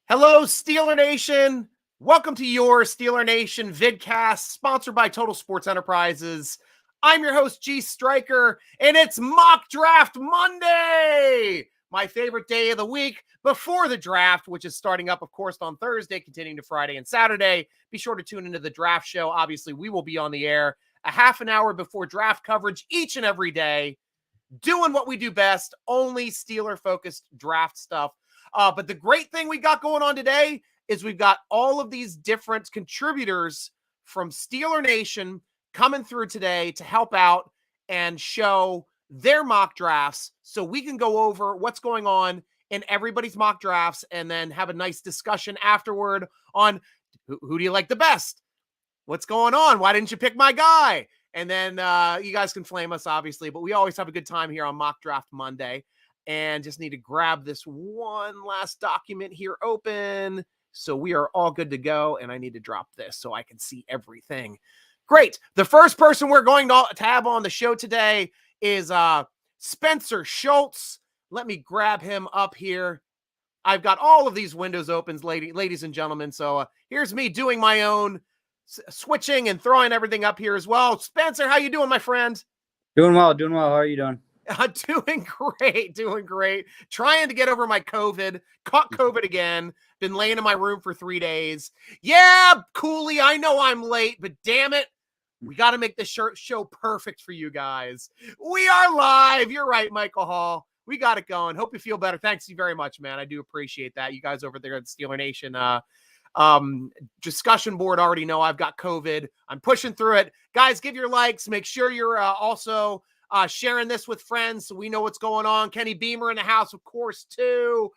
Hello, Steeler Nation. Welcome to your Steeler Nation Vidcast, sponsored by Total Sports Enterprises. I'm your host, G.Stryker, and it's Mock Draft Monday, my favorite day of the week before the draft, which is starting up, of course, on Thursday, continuing to Friday and Saturday. Be sure to tune into the draft show. Obviously, we will be on the air a half an hour before draft coverage each and every day, doing what we do best, only Steeler-focused draft stuff. But the great thing we got going on today is we've got all of these different contributors from Steeler Nation coming through today to help out and show their mock drafts so we can go over what's going on in everybody's mock drafts and then have a nice discussion afterward on who do you like the best? What's going on? Why didn't you pick my guy? And then you guys can flame us, obviously, but we always have a good time here on Mock Draft Monday. And just need to grab this one last document here open. So we are all good to go. And I need to drop this so I can see everything. Great. The first person we're going to have on the show today is Spencer Schultz. Let me grab him up here. I've got all of these windows open, ladies and gentlemen. So here's me doing my own switching and throwing everything up here as well. Spencer, how you doing, my friend? Doing well. How are you doing? Doing great. Trying to get over my COVID. Caught COVID again. Been laying in my room for 3 days. Yeah, Cooley, I know I'm late, but damn it, we got to make this show perfect for you guys. We are live. You're right, Michael Hall. We got it going. Hope you feel better. Thanks you very much, man. I do appreciate that. You guys over there at the Steeler Nation discussion board already know I've got COVID. I'm pushing through it. Guys, give your likes. Make sure you're also sharing this with friends so we know what's going on. Kenny Beamer in the house, of course, too.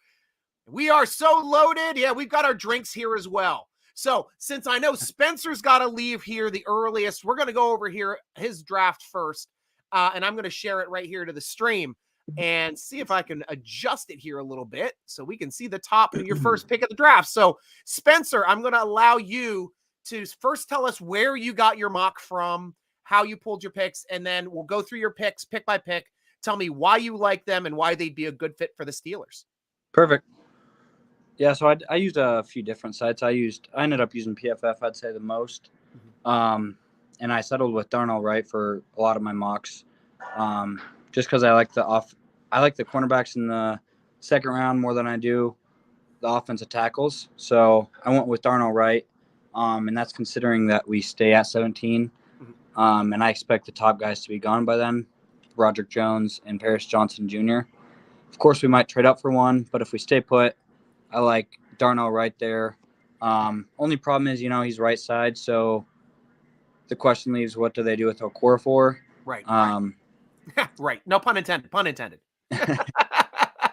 We are so loaded. Yeah, we've got our drinks here as well. So since I know Spencer's got to leave here the earliest, we're going to go over here his draft first, and I'm going to share it right here to the stream and see if I can adjust it here a little bit so we can see the top of your first pick of the draft. So, Spencer, I'm going to allow you to first tell us where you got your mock from, how you pulled your picks, and then we'll go through your picks pick by pick. Tell me why you like them and why they'd be a good fit for the Steelers. Perfect. Yeah, so I used a few different sites. I ended up using PFF, I'd say the most. And I settled with Darnell Wright for a lot of my mocks. Just because I like the cornerbacks in the second round more than I do the offensive tackles. So I went with Darnell Wright. And that's considering that we stay at 17. And I expect the top guys to be gone by then, Roderick Jones and Paris Johnson Jr. Of course, we might trade up for one, but if we stay put, I like Darnell right there. Only problem is, he's right side, so the question leaves, what do they do with Okorafor? Right. Right. No pun intended.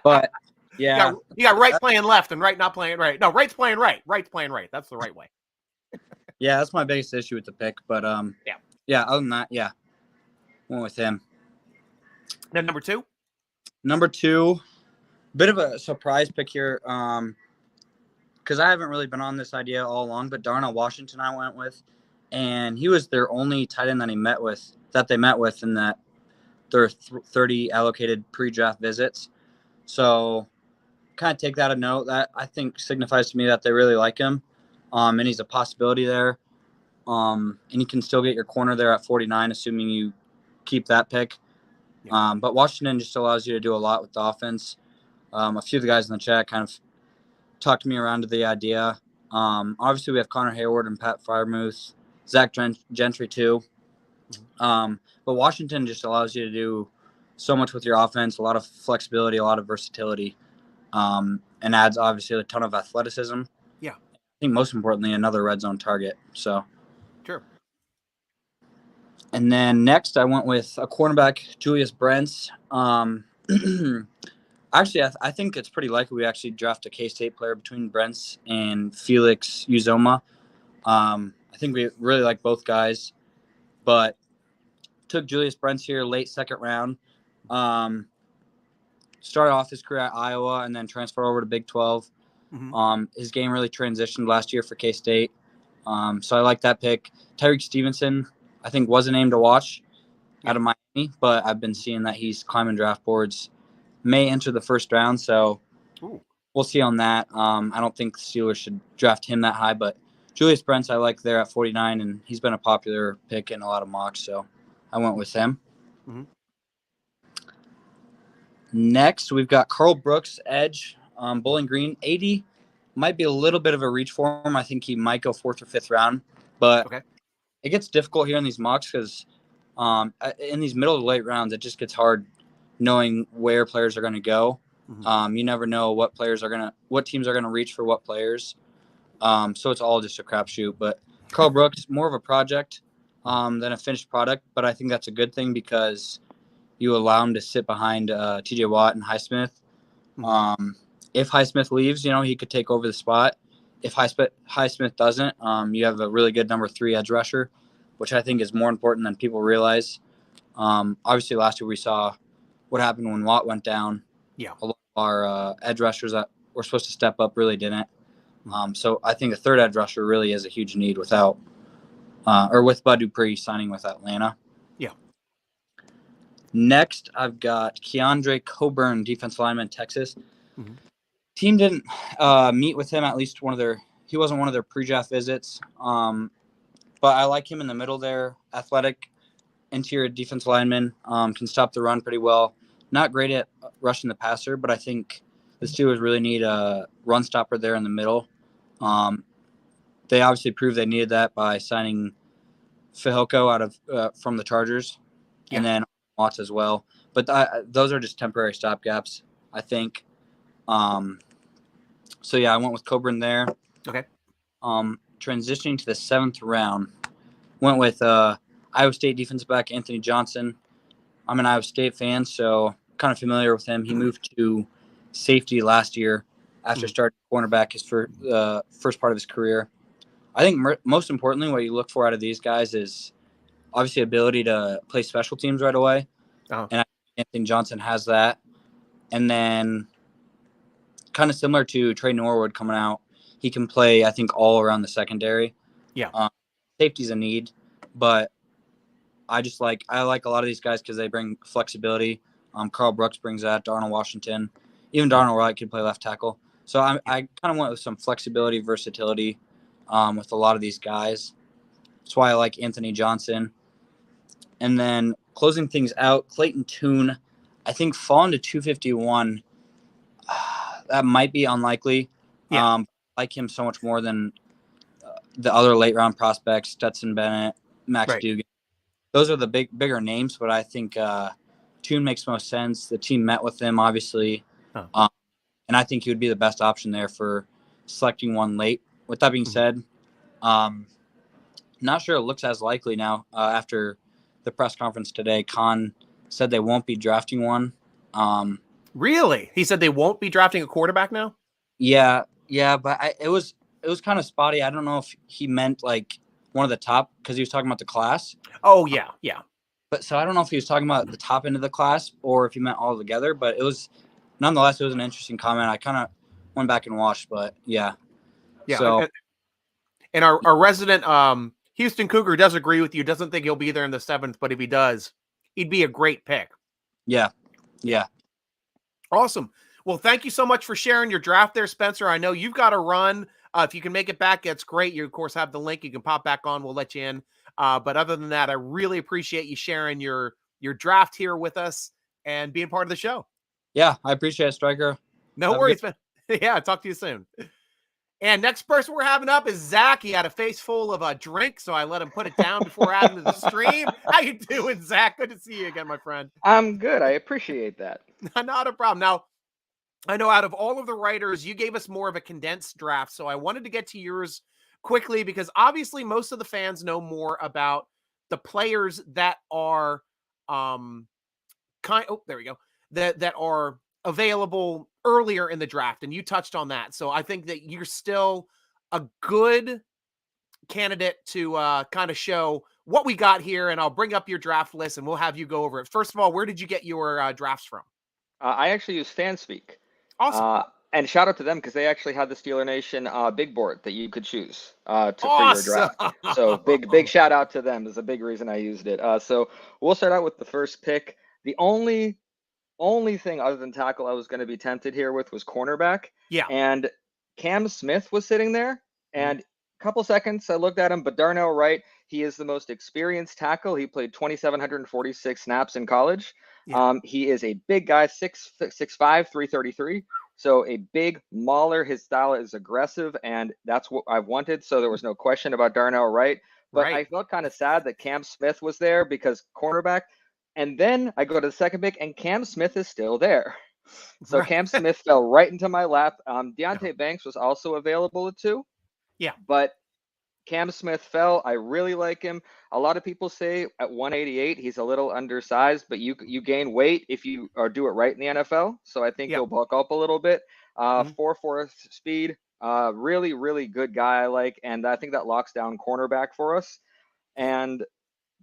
But, yeah. You got right playing left and right not playing right. No, right's playing right. Right's playing right. That's the right way. Yeah, that's my biggest issue with the pick, but yeah, other than that, yeah, went with him. Then number two, bit of a surprise pick here, because I haven't really been on this idea all along, but Darnell Washington I went with, and he was their only tight end that they met with in that their 30 allocated pre-draft visits. So kind of take that a note. That I think signifies to me that they really like him, and he's a possibility there. And you can still get your corner there at 49, assuming you keep that pick. Yeah. But Washington just allows you to do a lot with the offense. A few of the guys in the chat kind of talked me around to the idea. Obviously, we have Connor Hayward and Pat Freiermuth, Zach Gentry too. But Washington just allows you to do so much with your offense, a lot of flexibility, a lot of versatility, and adds obviously a ton of athleticism. Yeah. I think most importantly, another red zone target. So. Sure. And then next, I went with a cornerback, Julius Brents. Actually, I think it's pretty likely we actually draft a K-State player between Brents and Felix Uzoma. I think we really like both guys, but took Julius Brents here late second round. Started off his career at Iowa and then transferred over to Big 12. His game really transitioned last year for K-State. So I like that pick. Tyreek Stevenson, I think, was a name to watch out of Miami, but I've been seeing that he's climbing draft boards, may enter the first round. So we'll see on that. I don't think the Steelers should draft him that high, but Julius Brents I like there at 49, and he's been a popular pick in a lot of mocks, so I went with him. Mm-hmm. Next, we've got Carl Brooks, edge, Bowling Green. 80 might be a little bit of a reach for him. I think he might go 4th or 5th round, but it gets difficult here in these mocks because in these middle to late rounds, it just gets hard knowing where players are going to go. Mm-hmm. You never know what teams are going to reach for what players. So it's all just a crapshoot. But Carl Brooks, more of a project than a finished product, but I think that's a good thing because you allow him to sit behind T.J. Watt and Highsmith. Mm-hmm. If Highsmith leaves, he could take over the spot. If Highsmith doesn't, you have a really good number 3 edge rusher, which I think is more important than people realize. Obviously, last year we saw what happened when Watt went down. Yeah, a lot of our edge rushers that were supposed to step up really didn't. So I think a 3rd edge rusher really is a huge need with Bud Dupree signing with Atlanta. Yeah. Next, I've got Keandre Coburn, defensive lineman, Texas. Mm-hmm. Team didn't meet with him, at least he wasn't one of their pre-draft visits. But I like him in the middle there. Athletic, interior defensive lineman, can stop the run pretty well. Not great at rushing the passer, but I think the Steelers really need a run stopper there in the middle. They obviously proved they needed that by signing Fehoko from the Chargers, and then Watts as well. But those are just temporary stopgaps, I think. So yeah, I went with Coburn there. Okay. Transitioning to the 7th round, went with Iowa State defensive back Anthony Johnson. I'm an Iowa State fan, so kind of familiar with him. He moved to safety last year after starting cornerback his first part of his career. I think most importantly, what you look for out of these guys is obviously ability to play special teams right away. Uh-huh. And I think Anthony Johnson has that. And then kind of similar to Trey Norwood coming out, he can play, I think, all around the secondary. Yeah. Safety's a need, but I like a lot of these guys because they bring flexibility. Carl Brooks brings that. Darnell Washington. Even Darnell Wright could play left tackle. So I kind of went with some flexibility, versatility with a lot of these guys. That's why I like Anthony Johnson. And then closing things out, Clayton Tune, I think falling to 251, that might be unlikely. Yeah. I like him so much more than the other late round prospects, Stetson Bennett, Max Dugan. Those are the bigger names, but I think Tune makes most sense. The team met with him, obviously. Huh. And I think he would be the best option there for selecting one late. With that being said, not sure it looks as likely now after the press conference today. Khan said they won't be drafting one. Really? He said they won't be drafting a quarterback now? Yeah, but it was kind of spotty. I don't know if he meant like one of the top because he was talking about the class. Oh, yeah. But so I don't know if he was talking about the top end of the class or if he meant all together, but nonetheless, it was an interesting comment. I kind of went back and watched, but yeah. Yeah. So, and our resident Houston Cougar does agree with you, doesn't think he'll be there in the 7th, but if he does, he'd be a great pick. Yeah. Awesome. Well, thank you so much for sharing your draft there, Spencer. I know you've got to run. If you can make it back, that's great. You, of course, have the link. You can pop back on. We'll let you in. But other than that, I really appreciate you sharing your draft here with us and being part of the show. Yeah, I appreciate it, Stryker. No worries, man. Yeah, talk to you soon. And next person we're having up is Zach. He had a face full of a drink, so I let him put it down before adding to the stream. How you doing, Zach? Good to see you again, my friend. I'm good. I appreciate that. Not a problem. Now, I know out of all of the writers, you gave us more of a condensed draft, so I wanted to get to yours quickly because obviously most of the fans know more about the players that are that are available earlier in the draft, and you touched on that. So I think that you're still a good candidate to kind of show what we got here, and I'll bring up your draft list and we'll have you go over it. First of all, where did you get your drafts from? I actually use Fanspeak. Awesome. And shout out to them because they actually had the Steeler Nation big board that you could choose for your draft. So big shout out to them. Is a big reason I used it. So we'll start out with the first pick. The only only thing other than tackle I was going to be tempted here with was cornerback. Yeah. And Cam Smith was sitting there, and a couple seconds I looked at him, but Darnell Wright, he is the most experienced tackle. He played 2,746 snaps in college. Yeah. He is a big guy, 6'5", 333. So a big mauler. His style is aggressive, and that's what I wanted. So there was no question about Darnell Wright. But I felt kind of sad that Cam Smith was there because cornerback. And then I go to the second pick, and Cam Smith is still there. So Cam Smith fell right into my lap. Deonte Banks was also available at 2. Yeah. But Cam Smith fell. I really like him. A lot of people say at 188 he's a little undersized, but you gain weight if you do it right in the NFL. So I think he'll bulk up a little bit. 4.4 speed. Really, really good guy I like. And I think that locks down cornerback for us. And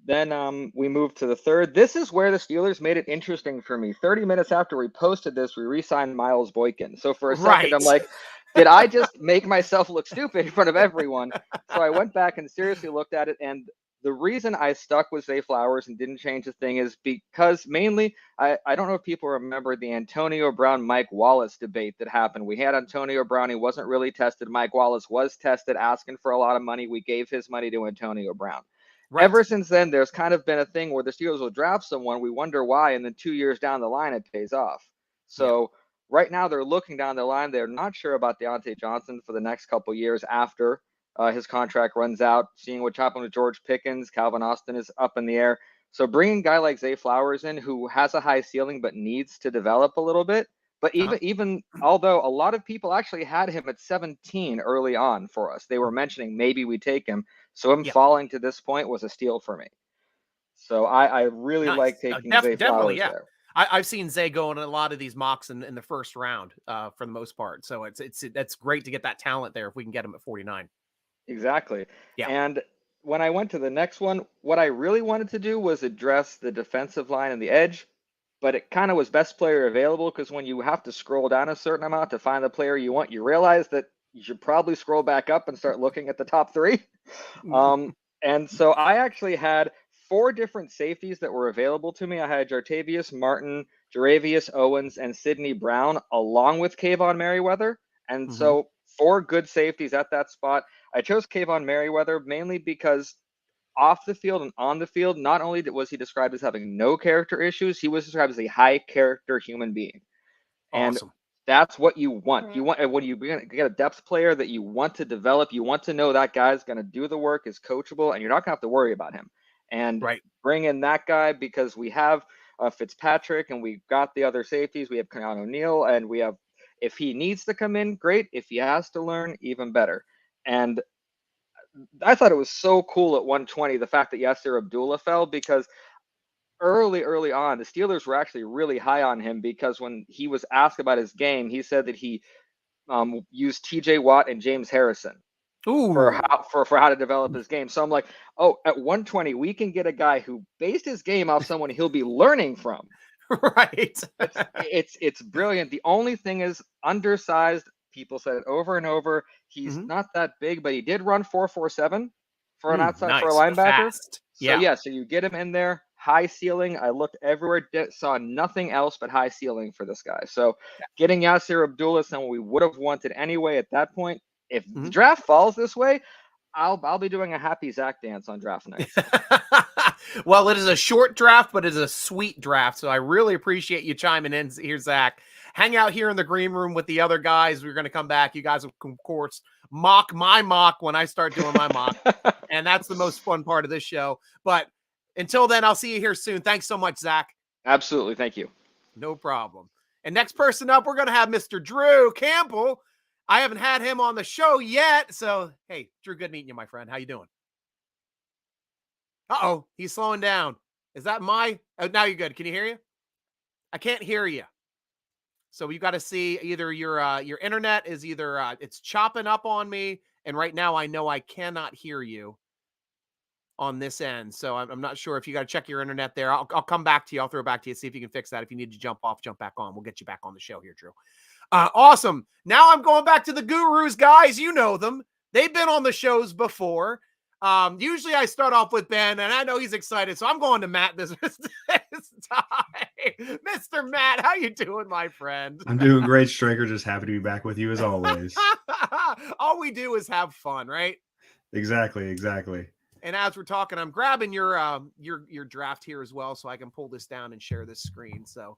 then we moved to the third. This is where the Steelers made it interesting for me. 30 minutes after we posted this, we re-signed Miles Boykin. So for a second, I'm like, did I just make myself look stupid in front of everyone? So I went back and seriously looked at it. And the reason I stuck with Zay Flowers and didn't change the thing is because mainly, I don't know if people remember the Antonio Brown, Mike Wallace debate that happened. We had Antonio Brown. He wasn't really tested. Mike Wallace was tested, asking for a lot of money. We gave his money to Antonio Brown. Right. Ever since then, there's kind of been a thing where the Steelers will draft someone, we wonder why, and then 2 years down the line, it pays off. So right now, they're looking down the line. They're not sure about Deontay Johnson for the next couple years after his contract runs out, seeing what happened with George Pickens. Calvin Austin is up in the air. So bringing a guy like Zay Flowers in, who has a high ceiling but needs to develop a little bit. But even although a lot of people actually had him at 17 early on for us, they were mentioning maybe we take him. So him falling to this point was a steal for me. So I really like taking Zay Flowers there. I've seen Zay go in a lot of these mocks in the first round for the most part. So that's great to get that talent there if we can get him at 49. Exactly. Yeah. And when I went to the next one, what I really wanted to do was address the defensive line and the edge. But it kind of was best player available because when you have to scroll down a certain amount to find the player you want, you realize that you should probably scroll back up and start looking at the top 3. And so I actually had 4 different safeties that were available to me. I had Jartavius Martin, Jaravius Owens, and Sidney Brown, along with Kayvon Merriweather. And so 4 good safeties at that spot. I chose Kayvon Merriweather mainly because off the field and on the field, not only was he described as having no character issues, he was described as a high character human being. And that's what you want. You want when you get a depth player that you want to develop, you want to know that guy's going to do the work, is coachable, and you're not going to have to worry about him. And bring in that guy because we have Fitzpatrick and we've got the other safeties. We have Keanu O'Neal, and we have, if he needs to come in, great. If he has to learn, even better. And I thought it was so cool at 120, the fact that Yasser Abdullah fell, because early on, the Steelers were actually really high on him because when he was asked about his game, he said that he used TJ Watt and James Harrison for how to develop his game. So I'm like, oh, at 120, we can get a guy who based his game off someone he'll be learning from. Right. It's brilliant. The only thing is undersized. People said it over and over. He's not that big, but he did run 4.47 for an outside for a linebacker. So you get him in there, high ceiling. I looked everywhere, saw nothing else but high ceiling for this guy. So getting Yasser Abdullah, someone we would have wanted anyway at that point. If the draft falls this way, I'll be doing a happy Zach dance on draft night. Well, it is a short draft, but it is a sweet draft. So I really appreciate you chiming in here, Zach. Hang out here in the green room with the other guys. We're going to come back. You guys will, of course, mock my mock when I start doing my mock. And that's the most fun part of this show. But until then, I'll see you here soon. Thanks so much, Zach. Absolutely. Thank you. No problem. And next person up, we're going to have Mr. Drew Campbell. I haven't had him on the show yet. So, hey, Drew, good meeting you, my friend. How you doing? Uh-oh, he's slowing down. Is that my... Oh, now you're good. Can you hear you? I can't hear you. So you got to see either your internet is either it's chopping up on me, and right now I know I cannot hear you on this end. So I'm not sure if you got to check your internet there. I'll come back to you. I'll throw it back to you, see if you can fix that. If you need to jump off, jump back on. We'll get you back on the show here, Drew. Awesome. Now I'm going back to the Gurus, guys. You know them. They've been on the shows before. Usually I start off with Ben, and I know he's excited, so I'm going to Matt this this time. Mr. Matt, how you doing, my friend? I'm doing great, Striker. Just happy to be back with you as always. All we do is have fun, right? Exactly. And as we're talking, I'm grabbing your draft here as well, so I can pull this down and share this screen. So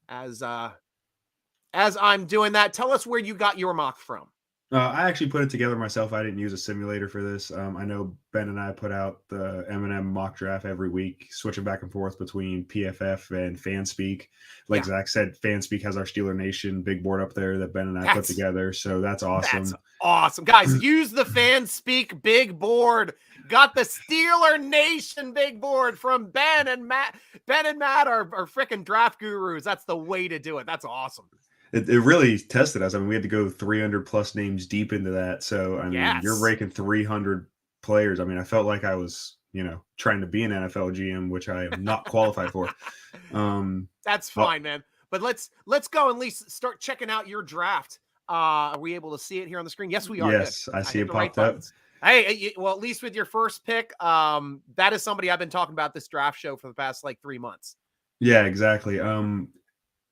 as I'm doing that, tell us where you got your mock from. I actually put it together myself. I didn't use a simulator for this. I know Ben and I put out the M&M mock draft every week, switching back and forth between PFF and Fanspeak. Like Zach said, Fanspeak has our Steeler Nation big board up there that Ben and I put together. So that's awesome. That's awesome. Guys, use the Fanspeak big board. Got the Steeler Nation big board from Ben and Matt. Ben and Matt are freaking draft gurus. That's the way to do it. That's awesome. It really tested us. I mean, we had to go 300 plus names deep into that. So, I mean, you're ranking 300 players. I mean, I felt like I was, trying to be an NFL GM, which I am not qualified for. That's fine, man. But let's go and at least start checking out your draft. Are we able to see it here on the screen? Yes, we are. Yes, I see it popped up. Hey, well, at least with your first pick, that is somebody I've been talking about this draft show for the past 3 months. Yeah, exactly.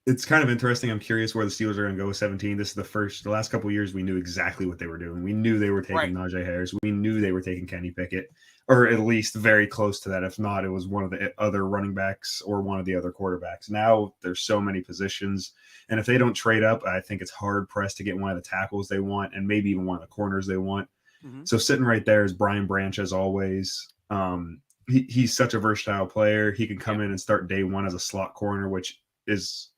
It's kind of interesting. I'm curious where the Steelers are going to go with 17. This is the last couple of years we knew exactly what they were doing. We knew they were taking Najee Harris. We knew they were taking Kenny Pickett, or at least very close to that. If not, it was one of the other running backs or one of the other quarterbacks. Now there's so many positions. And if they don't trade up, I think it's hard pressed to get one of the tackles they want and maybe even one of the corners they want. Mm-hmm. So sitting right there is Brian Branch as always. He's such a versatile player. He can come in and start day one as a slot corner, which is,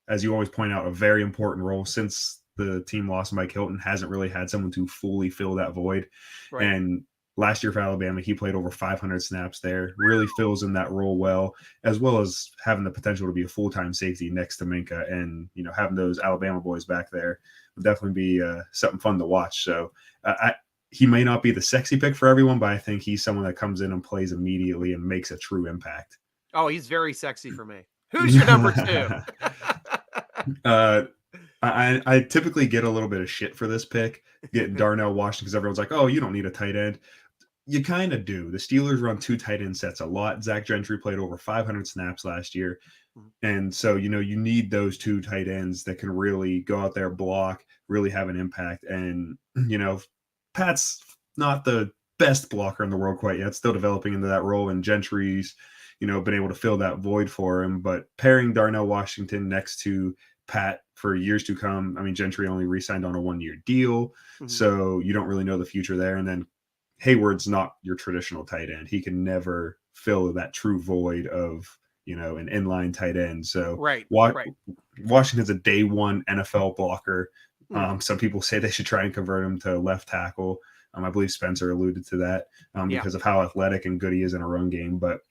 as you always point out, a very important role. Since the team lost Mike Hilton, hasn't really had someone to fully fill that void. Right. And last year for Alabama, he played over 500 snaps there, really fills in that role well as having the potential to be a full-time safety next to Minka. And, having those Alabama boys back there would definitely be something fun to watch. So he may not be the sexy pick for everyone, but I think he's someone that comes in and plays immediately and makes a true impact. Oh, he's very sexy for me. Who's your number 2? I typically get a little bit of shit for this pick, getting Darnell Washington, because everyone's like, oh, you don't need a tight end. You kind of do. The Steelers run 2 tight end sets a lot. Zach Gentry played over 500 snaps last year. And so, you need those 2 tight ends that can really go out there, block, really have an impact. And, Pat's not the best blocker in the world quite yet, still developing into that role. And Gentry's, been able to fill that void for him. But pairing Darnell Washington next to Pat for years to come, I mean, Gentry only re-signed on a 1-year deal, so you don't really know the future there. And then Hayward's not your traditional tight end. He can never fill that true void of, an inline tight end. So Washington's a day one NFL blocker. Some people say they should try and convert him to left tackle. I believe Spencer alluded to that because of how athletic and good he is in a run game. But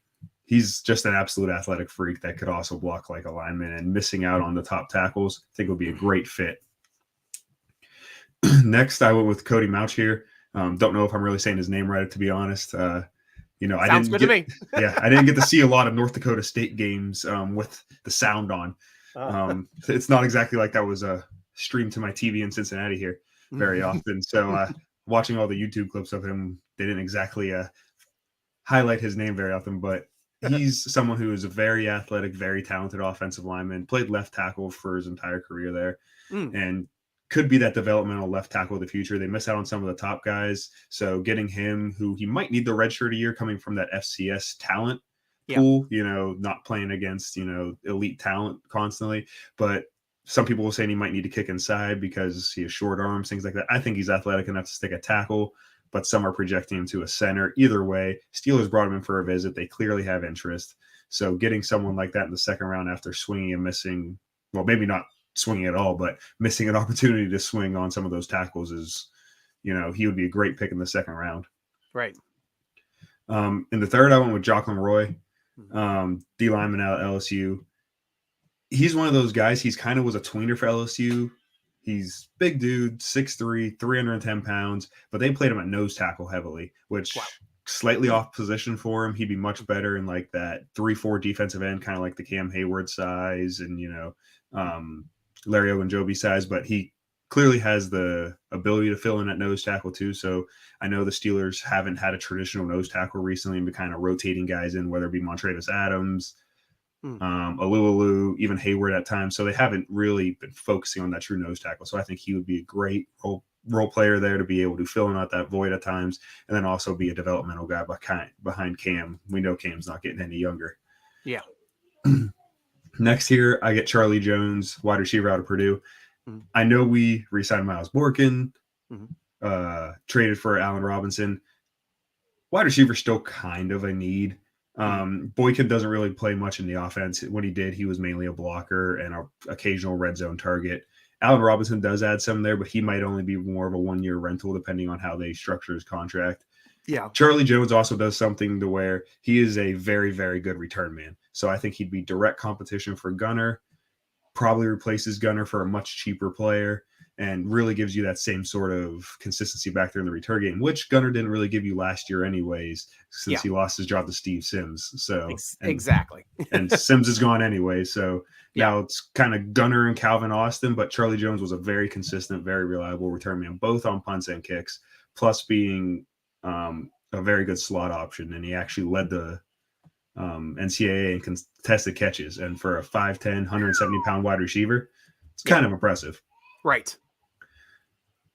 he's just an absolute athletic freak that could also block like a lineman, and missing out on the top tackles, I think would be a great fit. Next, I went with Cody Mauch here. Don't know if I'm really saying his name right, to be honest. Sounds good to me. I didn't get to see a lot of North Dakota State games with the sound on. It's not exactly like that was streamed to my TV in Cincinnati here very often. So watching all the YouTube clips of him, they didn't exactly highlight his name very often, but he's someone who is a very athletic, very talented offensive lineman, played left tackle for his entire career there, and could be that developmental left tackle of the future. They miss out on some of the top guys. So getting him, who he might need the redshirt a year, coming from that FCS talent pool, not playing against, elite talent constantly. But some people will say he might need to kick inside because he has short arms, things like that. I think he's athletic enough to stick a tackle, but some are projecting him to a center. Either way, Steelers brought him in for a visit. They clearly have interest. So getting someone like that in the second round after swinging and missing, well, maybe not swinging at all, but missing an opportunity to swing on some of those tackles is, he would be a great pick in the second round. Right. In the third, I went with Jocelyn Roy, D lineman out of LSU. He's one of those guys. He's kind of was a tweener for LSU. He's big dude, 6'3", 310 pounds, but they played him at nose tackle heavily, which slightly off position for him. He'd be much better in like that 3-4 defensive end, kind of like the Cam Hayward size and, Larry Ogunjobi size, but he clearly has the ability to fill in at nose tackle too. So I know the Steelers haven't had a traditional nose tackle recently and been kind of rotating guys in, whether it be Montravis Adams, Alualu, even Hayward at times. So they haven't really been focusing on that true nose tackle. So I think he would be a great role player there to be able to fill in out that void at times, and then also be a developmental guy behind Cam. We know Cam's not getting any younger. Yeah. Next here, I get Charlie Jones, wide receiver out of Purdue. I know we re-signed Miles Borkin, traded for Allen Robinson. Wide receiver still kind of a need. Boykin doesn't really play much in the offense. When he did, he was mainly a blocker and an occasional red zone target. Allen Robinson does add some there, but he might only be more of a one-year rental depending on how they structure his contract. Yeah. Charlie Jones also does something to where he is a very, very good return man. So I think he'd be direct competition for Gunner, probably replaces Gunner for a much cheaper player, and really gives you that same sort of consistency back there in the return game, which Gunner didn't really give you last year anyways, since he lost his job to Steve Sims. So exactly. And Sims is gone anyway. So now it's kind of Gunner and Calvin Austin, but Charlie Jones was a very consistent, very reliable return man, both on punts and kicks, plus being a very good slot option. And he actually led the NCAA in contested catches. And for a 5'10", 170-pound wide receiver, it's kind of impressive. Right.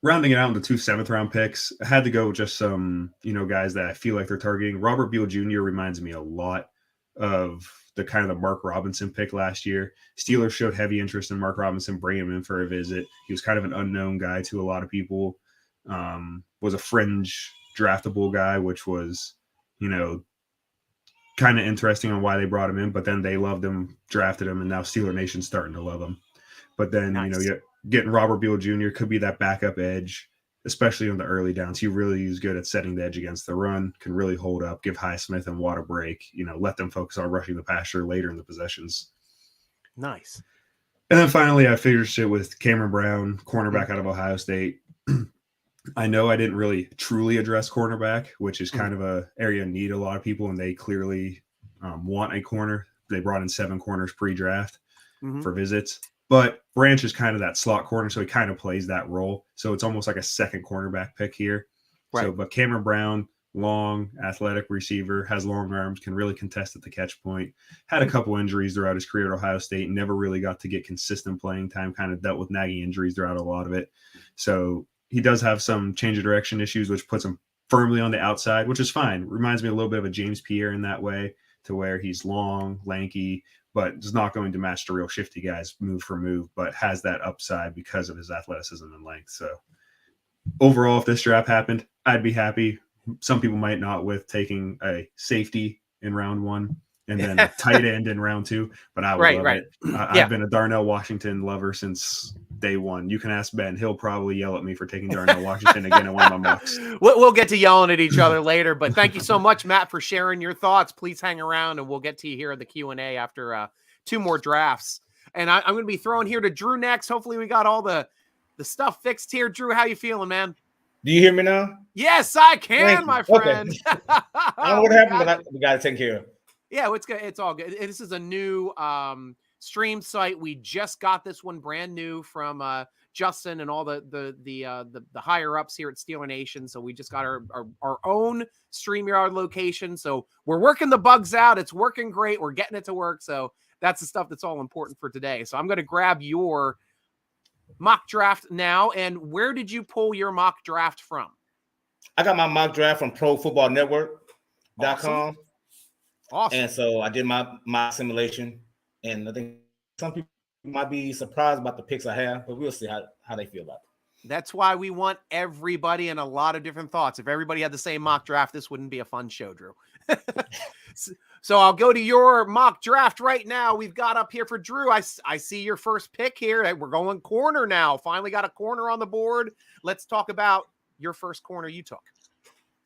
Rounding it out into 2 7th-round picks, I had to go with just some, guys that I feel like they're targeting. Robert Beal Jr. reminds me a lot of the kind of the Mark Robinson pick last year. Steelers showed heavy interest in Mark Robinson, bringing him in for a visit. He was kind of an unknown guy to a lot of people. Was a fringe draftable guy, which was, kind of interesting on why they brought him in. But then they loved him, drafted him, and now Steeler Nation's starting to love him. But then, getting Robert Beal Jr. could be that backup edge, especially on the early downs. He really is good at setting the edge against the run, can really hold up, give Highsmith and Watt a break, let them focus on rushing the passer later in the possessions. Nice. And then finally, I finished it with Cameron Brown, cornerback out of Ohio State. I know I didn't really truly address cornerback, which is kind of a area in need a lot of people, and they clearly want a corner. They brought in 7 corners pre-draft for visits. But Branch is kind of that slot corner, so he kind of plays that role. So it's almost like a second cornerback pick here. Right. So, but Cameron Brown, long, athletic receiver, has long arms, can really contest at the catch point. Had a couple injuries throughout his career at Ohio State, never really got to get consistent playing time, kind of dealt with nagging injuries throughout a lot of it. So he does have some change of direction issues, which puts him firmly on the outside, which is fine. Reminds me a little bit of a James Pierre in that way, to where he's long, lanky, but is not going to match the real shifty guys move for move, but has that upside because of his athleticism and length. So overall, if this draft happened, I'd be happy. Some people might not with taking a safety in round 1 and then a tight end in round 2, but I would love it. I've been a Darnell Washington lover since day 1. You can ask Ben. He'll probably yell at me for taking Darnell Washington again in one of my mocks. We'll get to yelling at each other later, but thank you so much, Matt, for sharing your thoughts. Please hang around, and we'll get to you here at the Q&A after 2 more drafts. And I'm going to be throwing here to Drew next. Hopefully we got all the stuff fixed here. Drew, how you feeling, man? Do you hear me now? Yes, I can, my friend. Okay. I don't know what happened, but we got to take care of it. Yeah, it's good. It's all good. This is a new stream site. We just got this one brand new from Justin and all the higher ups here at Steeler Nation. So we just got our own StreamYard location. So we're working the bugs out. It's working great. We're getting it to work. So that's the stuff that's all important for today. So I'm going to grab your mock draft now. And where did you pull your mock draft from? I got my mock draft from ProFootballNetwork.com. Awesome. And so I did my simulation, and I think some people might be surprised about the picks I have, but we'll see how they feel about it. That's why we want everybody and a lot of different thoughts. If everybody had the same mock draft, this wouldn't be a fun show, Drew. So I'll go to your mock draft right now. We've got up here for Drew. I see your first pick here. We're going corner now. Finally got a corner on the board. Let's talk about your first corner you took.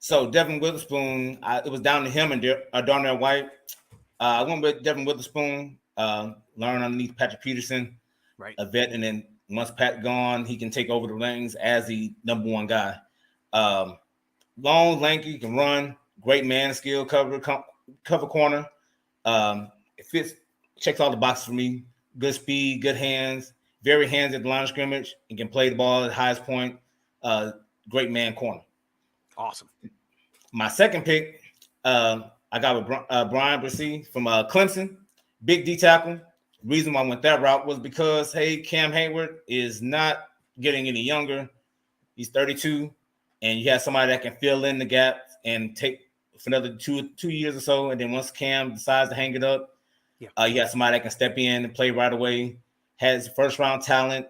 So Devin Witherspoon, it was down to him and Darnell White. I went with Devin Witherspoon, learn underneath Patrick Peterson, right? A vet, and then once Pat gone, he can take over the reins as the number 1 guy. Long, lanky, can run, great man skill, cover corner. It fits, checks all the boxes for me. Good speed, good hands, very hands at the line of scrimmage, and can play the ball at the highest point. Great man corner. Awesome. My second pick, I got with Brian Brissy from Clemson. big D tackle. Reason why I went that route was because, hey, Cam Hayward is not getting any younger. He's 32, and you have somebody that can fill in the gap and take for another two years or so. And then once Cam decides to hang it up, you have somebody that can step in and play right away. Has first-round talent.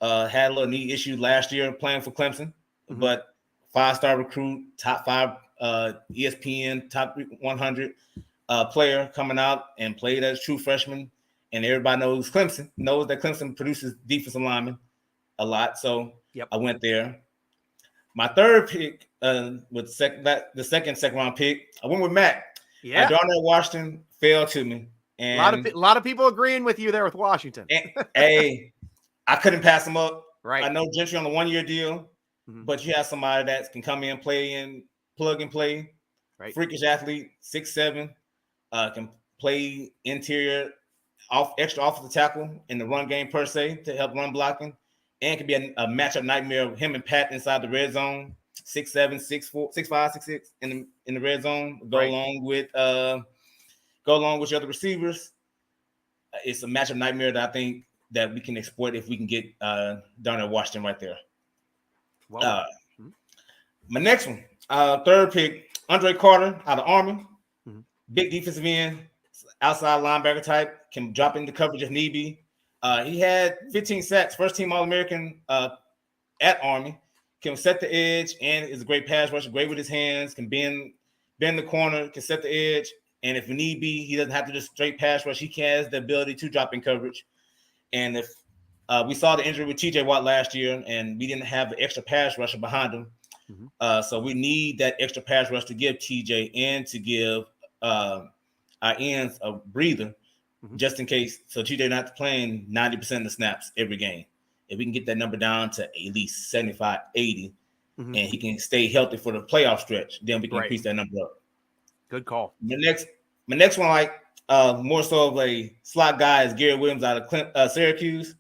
Had a little knee issue last year playing for Clemson, but 5-star recruit, top 5 ESPN, top 100 player coming out and played as a true freshman. And everybody knows that Clemson produces defensive linemen a lot. So I went there. My third pick with the second round pick, I went with Matt. Yeah. Darnell Washington fell to me. And a lot of people agreeing with you there with Washington. Hey, I couldn't pass him up. Right. I know Gentry on a 1-year deal, but you have somebody that can come in, play and plug and play. Right. Freakish athlete, 6'7", can play interior, extra off the tackle in the run game per se to help run blocking, and can be a matchup nightmare of him and Pat inside the red zone. 6'7", 6'4", 6'5", 6'6" in the red zone. Go along with your other receivers. It's a matchup nightmare that I think that we can exploit if we can get Darnell Washington right there. Well, my next one, third pick, Andre Carter out of Army. Big defensive end, outside linebacker type, can drop into coverage if need be. He had 15 sacks, first team All-American at Army, can set the edge and is a great pass rusher, great with his hands, can bend the corner, can set the edge. And if need be, he doesn't have to just straight pass rush. He has the ability to drop in coverage. And if we saw the injury with TJ Watt last year, and we didn't have an extra pass rusher behind him. So we need that extra pass rush to give TJ and to give our ends a breather just in case. So TJ not playing 90% of the snaps every game. If we can get that number down to at least 75, 80, and he can stay healthy for the playoff stretch, then we can increase that number up. Good call. My next one, like more so of a slot guy, is Gary Williams out of Syracuse.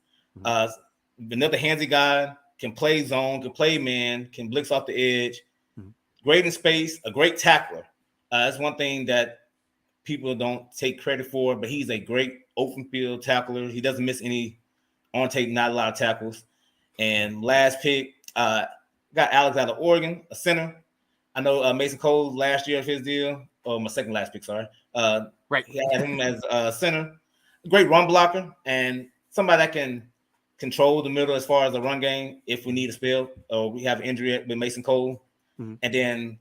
Another handsy guy, can play zone, can play man, can blitz off the edge. Great in space, a great tackler. That's one thing that people don't take credit for, but he's a great open field tackler. He doesn't miss any on tape, not a lot of tackles. And last pick, got Alex out of Oregon, a center. I know Mason Cole last year of his deal, or my second last pick, sorry. He had him as a center. Great run blocker and somebody that can control the middle as far as the run game if we need a spell or we have an injury with Mason Cole. And then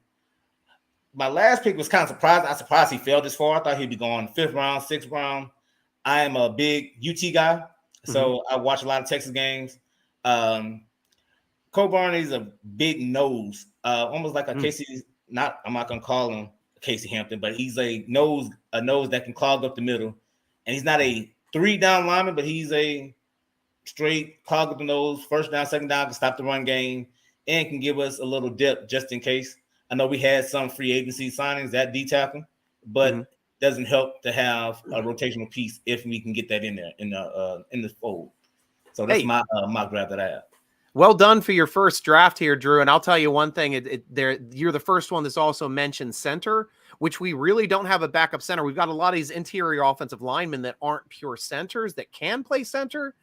my last pick was kind of surprised. I was surprised he fell this far. I thought he'd be going 5th round, 6th round. I am a big UT guy, so I watch a lot of Texas games. Coburn is a big nose, almost like a Casey. I'm not gonna call him Casey Hampton, but he's a nose that can clog up the middle. And he's not a 3-down lineman, but he's a straight clog up the nose, first down, second down, can stop the run game, and can give us a little depth just in case. I know we had some free agency signings at D tackle, but doesn't help to have a rotational piece if we can get that in there in the fold. So that's my mock draft that I have. Well done for your first draft here, Drew. And I'll tell you one thing, you're the first one that's also mentioned center, which we really don't have a backup center. We've got a lot of these interior offensive linemen that aren't pure centers that can play center,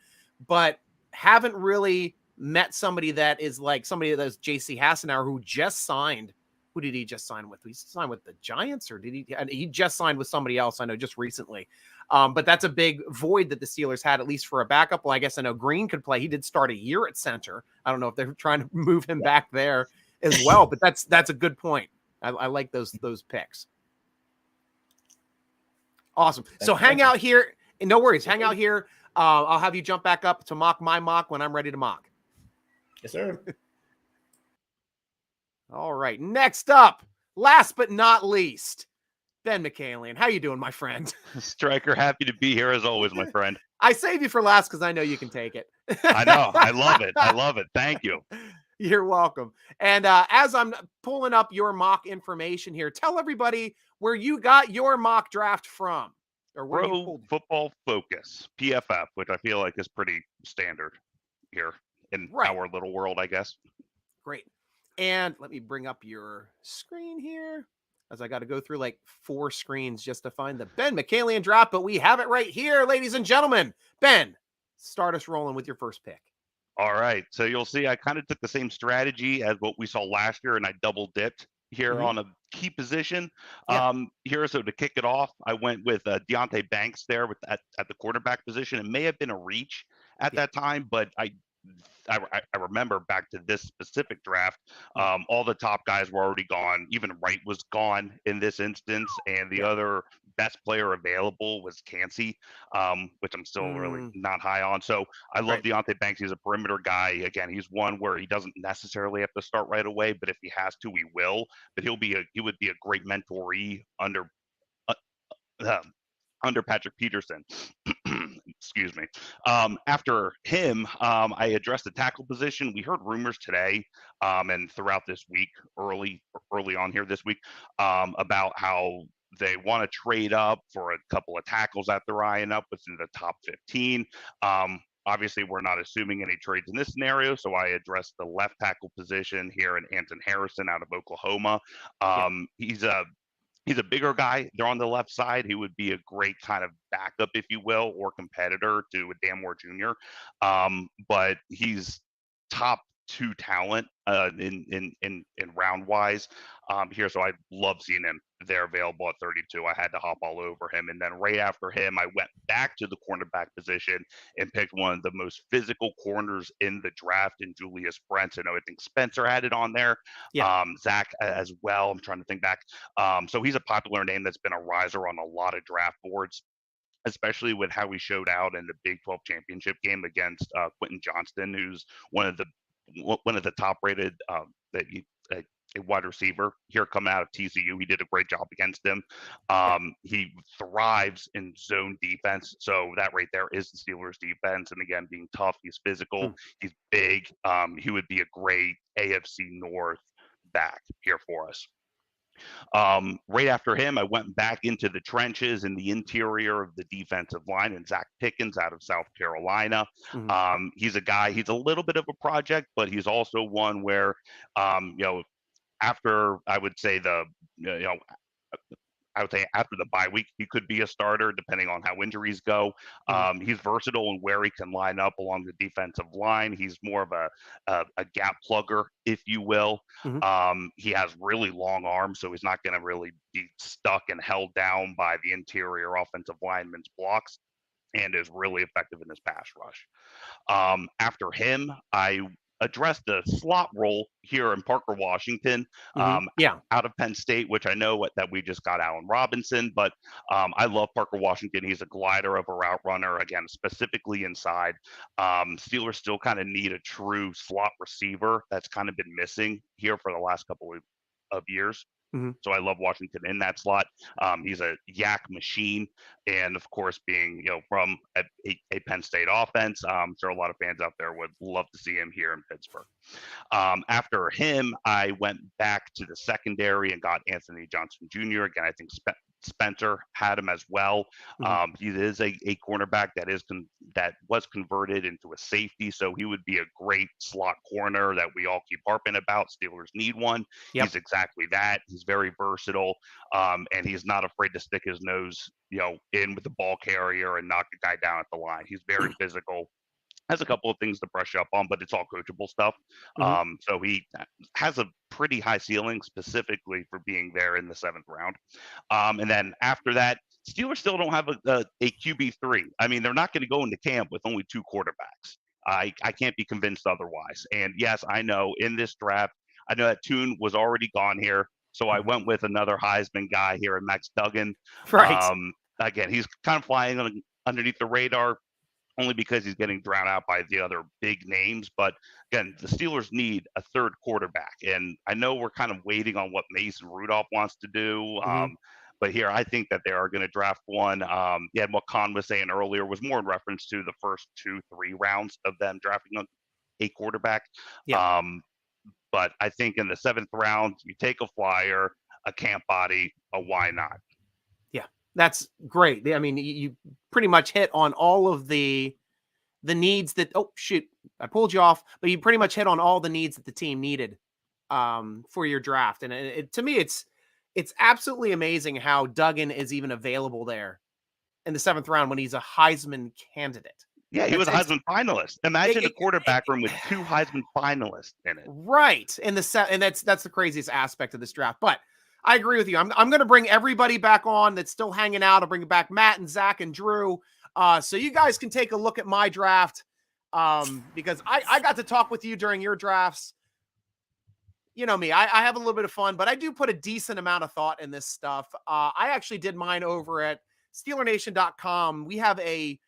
but haven't really met somebody that is like somebody that's J.C. Hassenauer, who just signed. Who did he just sign with? He signed with the Giants, or did he just signed with somebody else? I know just recently. But that's a big void that the Steelers had, at least for a backup. Well, I guess I know Green could play. He did start a year at center. I don't know if they're trying to move him back there as well, but that's a good point. I like those picks. Awesome. So hang out here. No worries. Hang out here. I'll have you jump back up to mock my mock when I'm ready to mock. Yes, sir. All right. Next up, last but not least, Ben Michaelian. How you doing, my friend? Stryker, happy to be here as always, my friend. I save you for last because I know you can take it. I know. I love it. I love it. Thank you. You're welcome. And as I'm pulling up your mock information here, tell everybody where you got your mock draft from. Or where you pulled it. Football Focus, PFF, which I feel like is pretty standard here in our little world, I guess. Great. And let me bring up your screen here. as I got to go through like 4 screens just to find the Ben Michaelian draft, but we have it right here, ladies and gentlemen. Ben, start us rolling with your first pick. All right. So you'll see I kind of took the same strategy as what we saw last year, and I double dipped here on a key position. Here, so to kick it off, I went with Deontay Banks there with at the quarterback position. It may have been a reach at that time, but I remember back to this specific draft, all the top guys were already gone. Even Wright was gone in this instance, and the other best player available was Cansey, which I'm still really not high on. So I love Deontay Banks. He's a perimeter guy. Again, he's one where he doesn't necessarily have to start right away, but if he has to, he will. But he would be a great mentoree under Patrick Peterson. Excuse me. After him, I addressed the tackle position. We heard rumors today and throughout this week, early on here this week, about how they want to trade up for a couple of tackles that they're eyeing up within the top 15. Obviously, we're not assuming any trades in this scenario, so I addressed the left tackle position here in Anton Harrison out of Oklahoma. He's a bigger guy. They're on the left side. He would be a great kind of backup, if you will, or competitor to Dan Moore Jr. But he's top 2 talent in round wise here. So I love seeing him there available at 32. I had to hop all over him. And then right after him, I went back to the cornerback position and picked one of the most physical corners in the draft in Julius Brents. I think Spencer had it on there. Zach as well. I'm trying to think back. So he's a popular name that's been a riser on a lot of draft boards, especially with how he showed out in the Big 12 championship game against Quentin Johnston, who's one of the top rated a wide receiver here coming out of TCU. He did a great job against him. He thrives in zone defense. So that right there is the Steelers defense. And again, being tough, he's physical, he's big. He would be a great AFC North back here for us. Right after him, I went back into the trenches in the interior of the defensive line, and Zach Pickens out of South Carolina. He's a guy, he's a little bit of a project, but he's also one where, after I would say after the bye week, he could be a starter depending on how injuries go. He's versatile in where he can line up along the defensive line. He's more of a gap plugger, if you will. He has really long arms, so he's not going to really be stuck and held down by the interior offensive lineman's blocks, and is really effective in his pass rush. After him, I addressed the slot role here in Parker Washington, out of Penn State, which I know that we just got Allen Robinson, but I love Parker Washington. He's a glider of a route runner, again, specifically inside. Steelers still kind of need a true slot receiver. That's kind of been missing here for the last couple of years. So I love Washington in that slot. He's a yak machine. And of course, being, from a Penn State offense, I'm sure a lot of fans out there would love to see him here in Pittsburgh. After him, I went back to the secondary and got Anthony Johnson Jr. Again, I think Spencer had him as well. He is a cornerback that was converted into a safety, so he would be a great slot corner that we all keep harping about. Steelers need one. He's exactly that. He's very versatile, and he's not afraid to stick his nose, in with the ball carrier and knock a guy down at the line. He's very physical. Has a couple of things to brush up on, but it's all coachable stuff. So he has a pretty high ceiling, specifically for being there in the 7th round. And then after that, Steelers still don't have a QB3. I mean, they're not going to go into camp with only 2 quarterbacks. I can't be convinced otherwise. And yes, I know in this draft, I know that Tune was already gone here. So I went with another Heisman guy here in Max Duggan. Again, he's kind of flying underneath the radar, only because he's getting drowned out by the other big names. But again, the Steelers need a 3rd quarterback. And I know we're kind of waiting on what Mason Rudolph wants to do. But here, I think that they are going to draft one. What Khan was saying earlier was more in reference to the first 2-3 rounds of them drafting a quarterback. But I think in the 7th round, you take a flyer, a camp body, a why not? That's great. I mean, you pretty much hit on all of the needs that, I pulled you off, but you pretty much hit on all the needs that the team needed for your draft. And to me, it's It's absolutely amazing how Duggan is even available there in the 7th round when he's a Heisman candidate. Yeah, he was a It's- Heisman finalist. Imagine a quarterback room with 2 Heisman finalists in it. Right. And that's the craziest aspect of this draft. But I agree with you. I'm going to bring everybody back on that's still hanging out. I'll bring back Matt and Zach and Drew. So you guys can take a look at my draft. Because I got to talk with you during your drafts. You know me, I have a little bit of fun, but I do put a decent amount of thought in this stuff. I actually did mine over at SteelerNation.com. We have a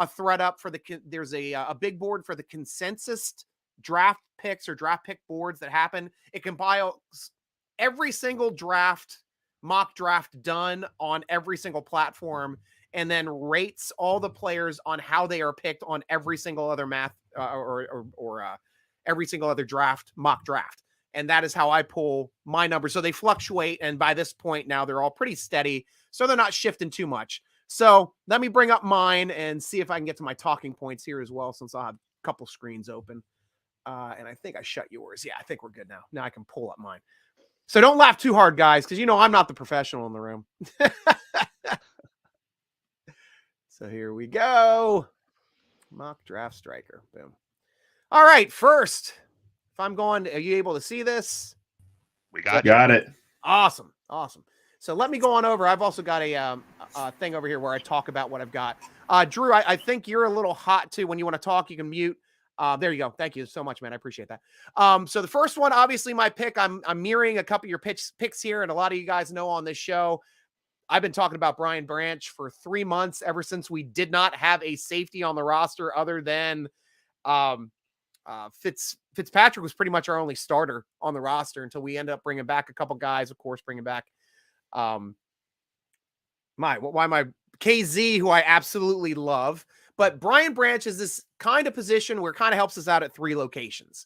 thread up for there's a big board for the consensus draft picks or draft pick boards that happen. It compiles every single mock draft done on every single platform, and then rates all the players on how they are picked on every single other every single other mock draft. And that is how I pull my numbers. So they fluctuate. And by this point now, they're all pretty steady. So they're not shifting too much. So let me bring up mine and see if I can get to my talking points here as well, since I'll have a couple screens open. And I think I shut yours. Yeah, I think we're good now. Now I can pull up mine. So don't laugh too hard, guys, because I'm not the professional in the room. So here we go. Mock draft striker. Boom. All right. First, if I'm going, are you able to see this? We got it. Awesome. So let me go on over. I've also got a thing over here where I talk about what I've got. Drew, I think you're a little hot too. When you want to talk, you can mute. There you go. Thank you so much, man. I appreciate that. So the first one, obviously my pick, I'm mirroring a couple of your picks here. And a lot of you guys know on this show, I've been talking about Brian Branch for 3 months, ever since we did not have a safety on the roster other than Fitzpatrick was pretty much our only starter on the roster until we ended up bringing back a couple guys, of course, bringing back my KZ, who I absolutely love. But Brian Branch is this kind of position where it kind of helps us out at 3 locations.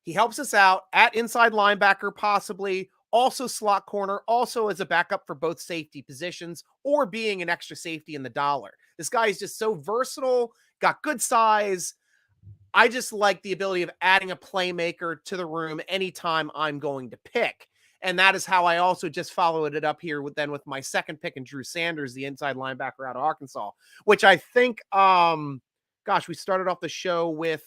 He helps us out at inside linebacker, possibly, also slot corner, also as a backup for both safety positions, or being an extra safety in the dollar. This guy is just so versatile, got good size. I just like the ability of adding a playmaker to the room anytime I'm going to pick. And that is how I also just followed it up here with my second pick in Drew Sanders, the inside linebacker out of Arkansas, which I think, we started off the show with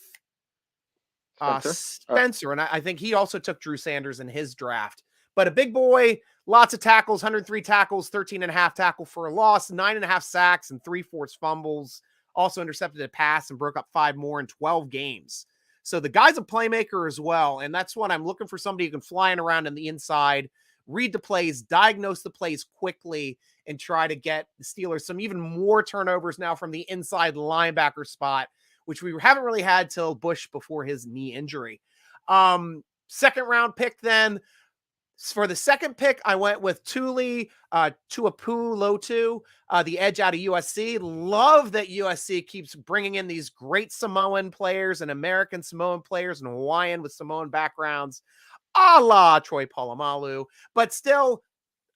Spencer, and I think he also took Drew Sanders in his draft. But a big boy, lots of tackles, 103 tackles, 13.5 tackle for a loss, 9.5 sacks, and 3 forced fumbles. Also intercepted a pass and broke up 5 more in 12 games. So the guy's a playmaker as well. And that's what I'm looking for, somebody who can fly in around in the inside, read the plays, diagnose the plays quickly, and try to get the Steelers some even more turnovers now from the inside linebacker spot, which we haven't really had till Bush before his knee injury. Second round pick then. For the second pick, I went with Tuapolotu, the edge out of USC. Love that USC keeps bringing in these great Samoan players and American Samoan players and Hawaiian with Samoan backgrounds, a la Troy Polamalu, but still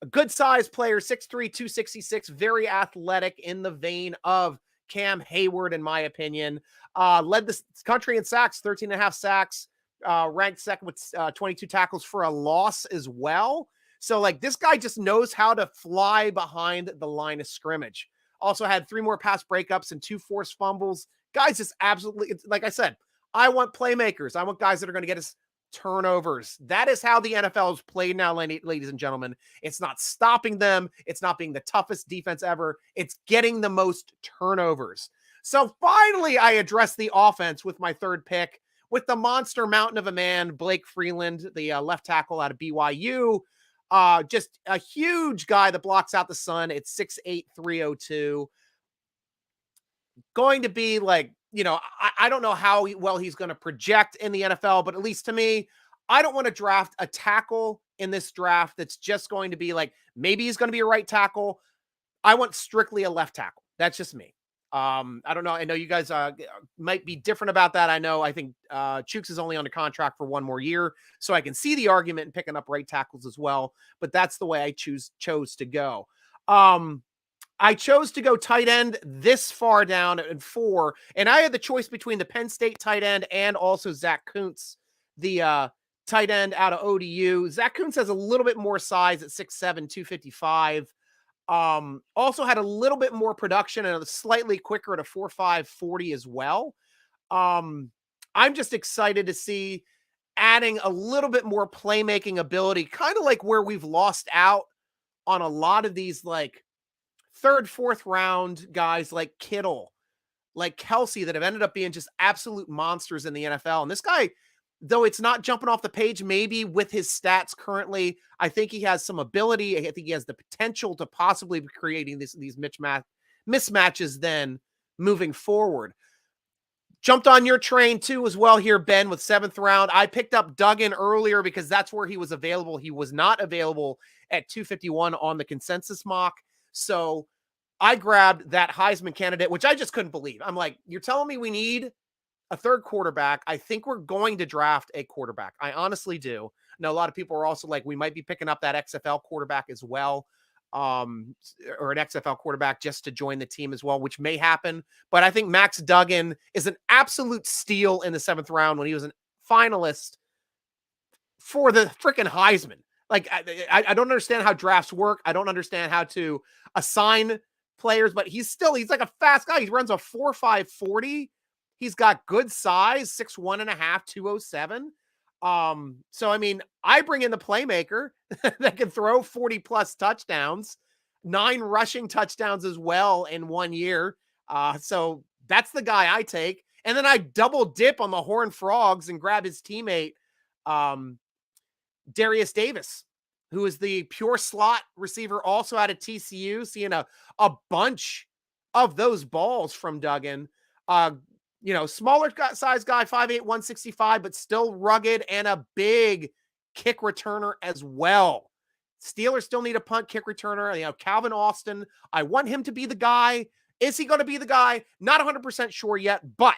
a good-sized player, 6'3", 266, very athletic, in the vein of Cam Hayward, in my opinion. Led the country in sacks, 13.5 sacks. Ranked second with 22 tackles for a loss as well. So this guy just knows how to fly behind the line of scrimmage. Also had 3 more pass breakups and 2 forced fumbles. Guys just absolutely, like I said, I want playmakers. I want guys that are going to get us turnovers. That is how the NFL is played now, ladies and gentlemen. It's not stopping them. It's not being the toughest defense ever. It's getting the most turnovers. So finally, I addressed the offense with my third pick, with the monster mountain of a man, Blake Freeland, the left tackle out of BYU. Just a huge guy that blocks out the sun. It's 6'8", 302. Going to be I don't know how well he's going to project in the NFL, but at least to me, I don't want to draft a tackle in this draft that's just going to be maybe he's going to be a right tackle. I want strictly a left tackle. That's just me. I don't know. I know you guys might be different about that. I think Chooks is only under contract for 1 more year, so I can see the argument in picking up right tackles as well, but that's the way I chose to go. I chose to go tight end this far down at 4, and I had the choice between the Penn State tight end and also Zach Kuntz, the tight end out of ODU. Zach Kuntz has a little bit more size at 6'7", 255. Also had a little bit more production and a slightly quicker at a 4.5 40 as well. I'm just excited to see adding a little bit more playmaking ability, kind of like where we've lost out on a lot of these like third, fourth round guys like Kittle, like Kelsey, that have ended up being just absolute monsters in the NFL. And this guy, though it's not jumping off the page, maybe with his stats currently, I think he has some ability. I think he has the potential to possibly be creating these mismatches then moving forward. Jumped on your train too as well here, Ben, with 7th round. I picked up Duggan earlier because that's where he was available. He was not available at 251 on the consensus mock. So I grabbed that Heisman candidate, which I just couldn't believe. I'm like, you're telling me we need a third quarterback? I think we're going to draft a quarterback. I honestly do. Now, a lot of people are also like, we might be picking up that XFL quarterback as well, or an XFL quarterback just to join the team as well, which may happen. But I think Max Duggan is an absolute steal in the 7th round when he was a finalist for the freaking Heisman. Like, I don't understand how drafts work. I don't understand how to assign players, but he's like a fast guy. He runs a 4.5 40. He's got good size, 6'1.5", 207. So, I mean, I bring in the playmaker that can throw 40 plus touchdowns, 9 rushing touchdowns as well in 1 year. So that's the guy I take. And then I double dip on the Horned Frogs and grab his teammate, Darius Davis, who is the pure slot receiver, also out of TCU, seeing a bunch of those balls from Duggan. Smaller size guy, 5'8", 165, but still rugged and a big kick returner as well. Steelers still need a punt kick returner. Calvin Austin, I want him to be the guy. Is he going to be the guy? Not 100% sure yet, but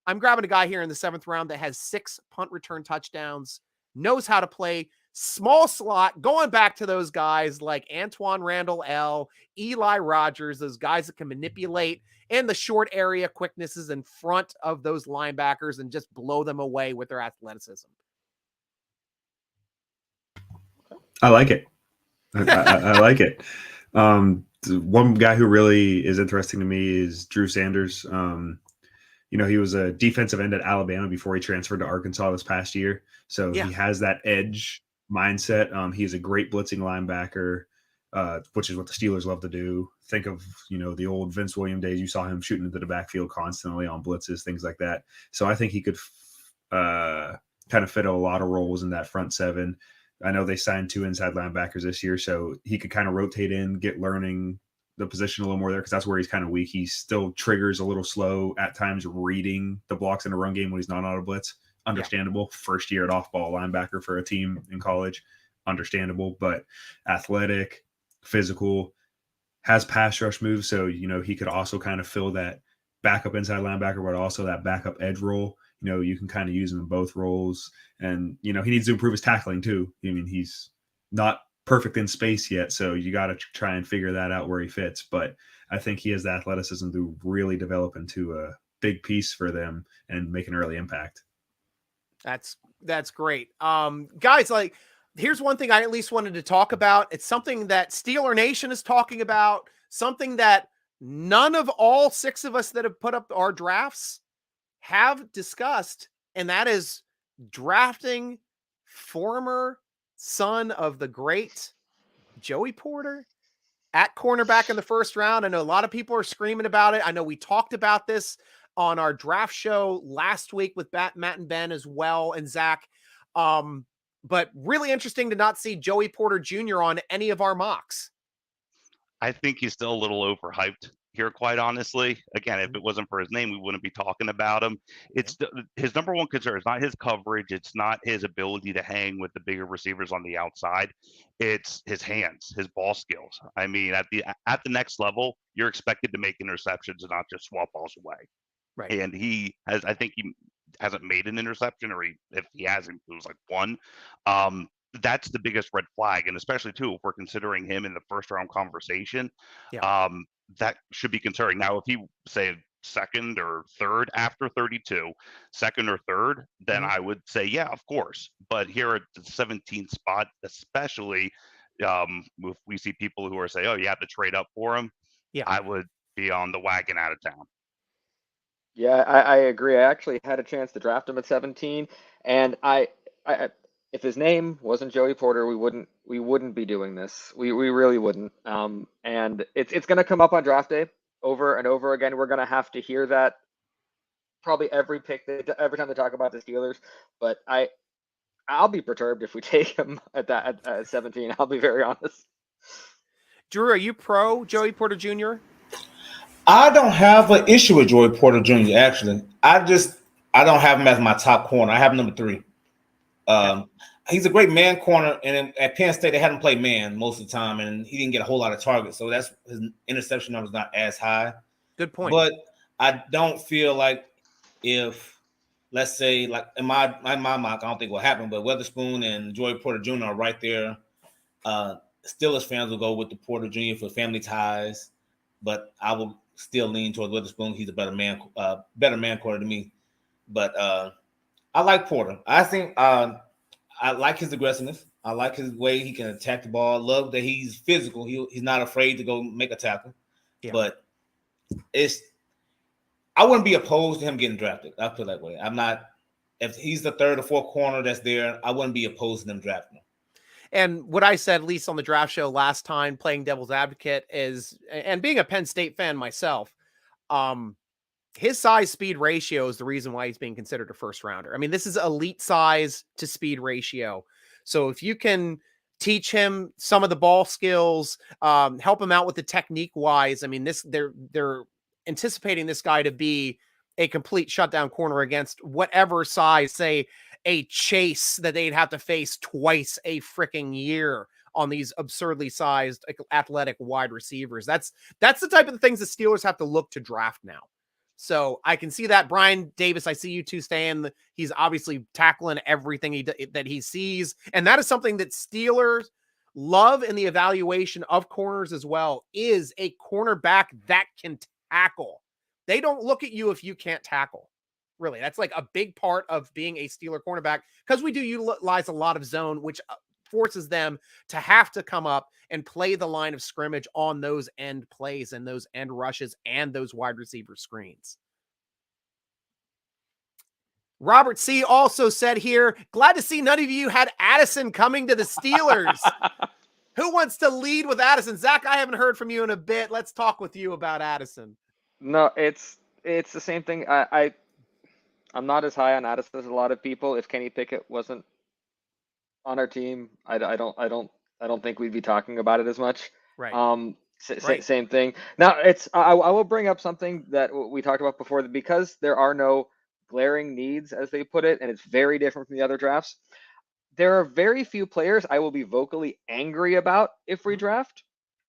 I'm grabbing a guy here in the 7th round that has 6 punt return touchdowns, knows how to play small slot, going back to those guys like Antoine Randall L., Eli Rogers, those guys that can manipulate in the short area quicknesses in front of those linebackers and just blow them away with their athleticism. I like it. I like it. One guy who really is interesting to me is Drew Sanders. He was a defensive end at Alabama before he transferred to Arkansas this past year. So He has that edge mindset. He's a great blitzing linebacker, which is what the Steelers love to do. Think of, the old Vince Williams days. You saw him shooting into the backfield constantly on blitzes, things like that. So I think he could kind of fit a lot of roles in that front 7. I know they signed 2 inside linebackers this year, so he could kind of rotate in, get learning the position a little more there, because that's where he's kind of weak. He still triggers a little slow at times reading the blocks in a run game when he's not on a blitz. Understandable. Yeah. First year at off-ball linebacker for a team in college. Understandable, but athletic, physical, has pass rush moves. So, he could also kind of fill that backup inside linebacker, but also that backup edge role. You can kind of use him in both roles. And, he needs to improve his tackling too. I mean, he's not perfect in space yet, so you got to try and figure that out where he fits. But I think he has the athleticism to really develop into a big piece for them and make an early impact. That's great. Guys, like, here's one thing I at least wanted to talk about. It's something that Steeler Nation is talking about, something that none of all 6 of us that have put up our drafts have discussed, and that is drafting former son of the great Joey Porter at cornerback in the 1st round. I know a lot of people are screaming about it. I know we talked about this on our draft show last week with Matt and Ben as well, and Zach. But really interesting to not see Joey Porter Jr. on any of our mocks. I think he's still a little overhyped here, quite honestly. Again, if it wasn't for his name, we wouldn't be talking about him. It's his number one concern. It's not his coverage. It's not his ability to hang with the bigger receivers on the outside. It's his hands, his ball skills. I mean, at the next level, you're expected to make interceptions and not just swap balls away. Right. And I think he hasn't made an interception, or if he hasn't, it was like 1. That's the biggest red flag. And especially too, if we're considering him in the 1st round conversation, that should be concerning. Now, if he say second or third after 32, second or third, then I would say, yeah, of course. But here at the 17th spot, especially if we see people who are saying, oh, you have to trade up for him, I would be on the wagon out of town. Yeah, I agree. I actually had a chance to draft him at 17, and I if his name wasn't Joey Porter, we wouldn't be doing this. We really wouldn't. And it's going to come up on draft day over and over again. We're going to have to hear that probably every pick, every time they talk about the Steelers. But I'll be perturbed if we take him at 17. I'll be very honest. Drew, are you pro Joey Porter Jr.? I don't have an issue with Joey Porter Jr. Actually, I don't have him as my top corner. I have him number 3. He's a great man corner, and at Penn State they had him play man most of the time, and he didn't get a whole lot of targets, so that's his interception number is not as high. Good point. But I don't feel like if, let's say, like in my mock, I don't think will happen, but Weatherspoon and Joey Porter Jr. are right there. Steelers fans will go with the Porter Jr. for family ties, but I will still lean towards Witherspoon. He's a better man corner to me. But I like Porter. I think I like his aggressiveness. I like his way he can attack the ball. Love that he's physical. He's not afraid to go make a tackle. Yeah. But I wouldn't be opposed to him getting drafted. I feel that way. I'm not. If he's the third or fourth corner that's there, I wouldn't be opposed to them drafting him. And what I said, at least on the draft show last time, playing devil's advocate, is, and being a Penn State fan myself, his size speed ratio is the reason why he's being considered a first rounder. I mean, this is elite size to speed ratio. So if you can teach him some of the ball skills, help him out with the technique wise, I mean, they're anticipating this guy to be a complete shutdown corner against whatever size, say, a Chase that they'd have to face twice a freaking year on these absurdly sized athletic wide receivers. That's the type of the things the Steelers have to look to draft now. So I can see that. Brian Davis, I see you two staying. He's obviously tackling everything that he sees. And that is something that Steelers love in the evaluation of corners as well, is a cornerback that can tackle. They don't look at you if you can't tackle. Really, that's like a big part of being a Steeler cornerback, because we do utilize a lot of zone, which forces them to have to come up and play the line of scrimmage on those end plays and those end rushes and those wide receiver screens. Robert C. also said here, glad to see none of you had Addison coming to the Steelers. Who wants to lead with Addison? Zach, I haven't heard from you in a bit. Let's talk with you about Addison. No, it's the same thing. I'm not as high on Addison as a lot of people. If Kenny Pickett wasn't on our team, I don't think we'd be talking about it as much. Right. Right. Same thing. Now I will bring up something that we talked about before, because there are no glaring needs, as they put it, and it's very different from the other drafts. There are very few players I will be vocally angry about if we draft.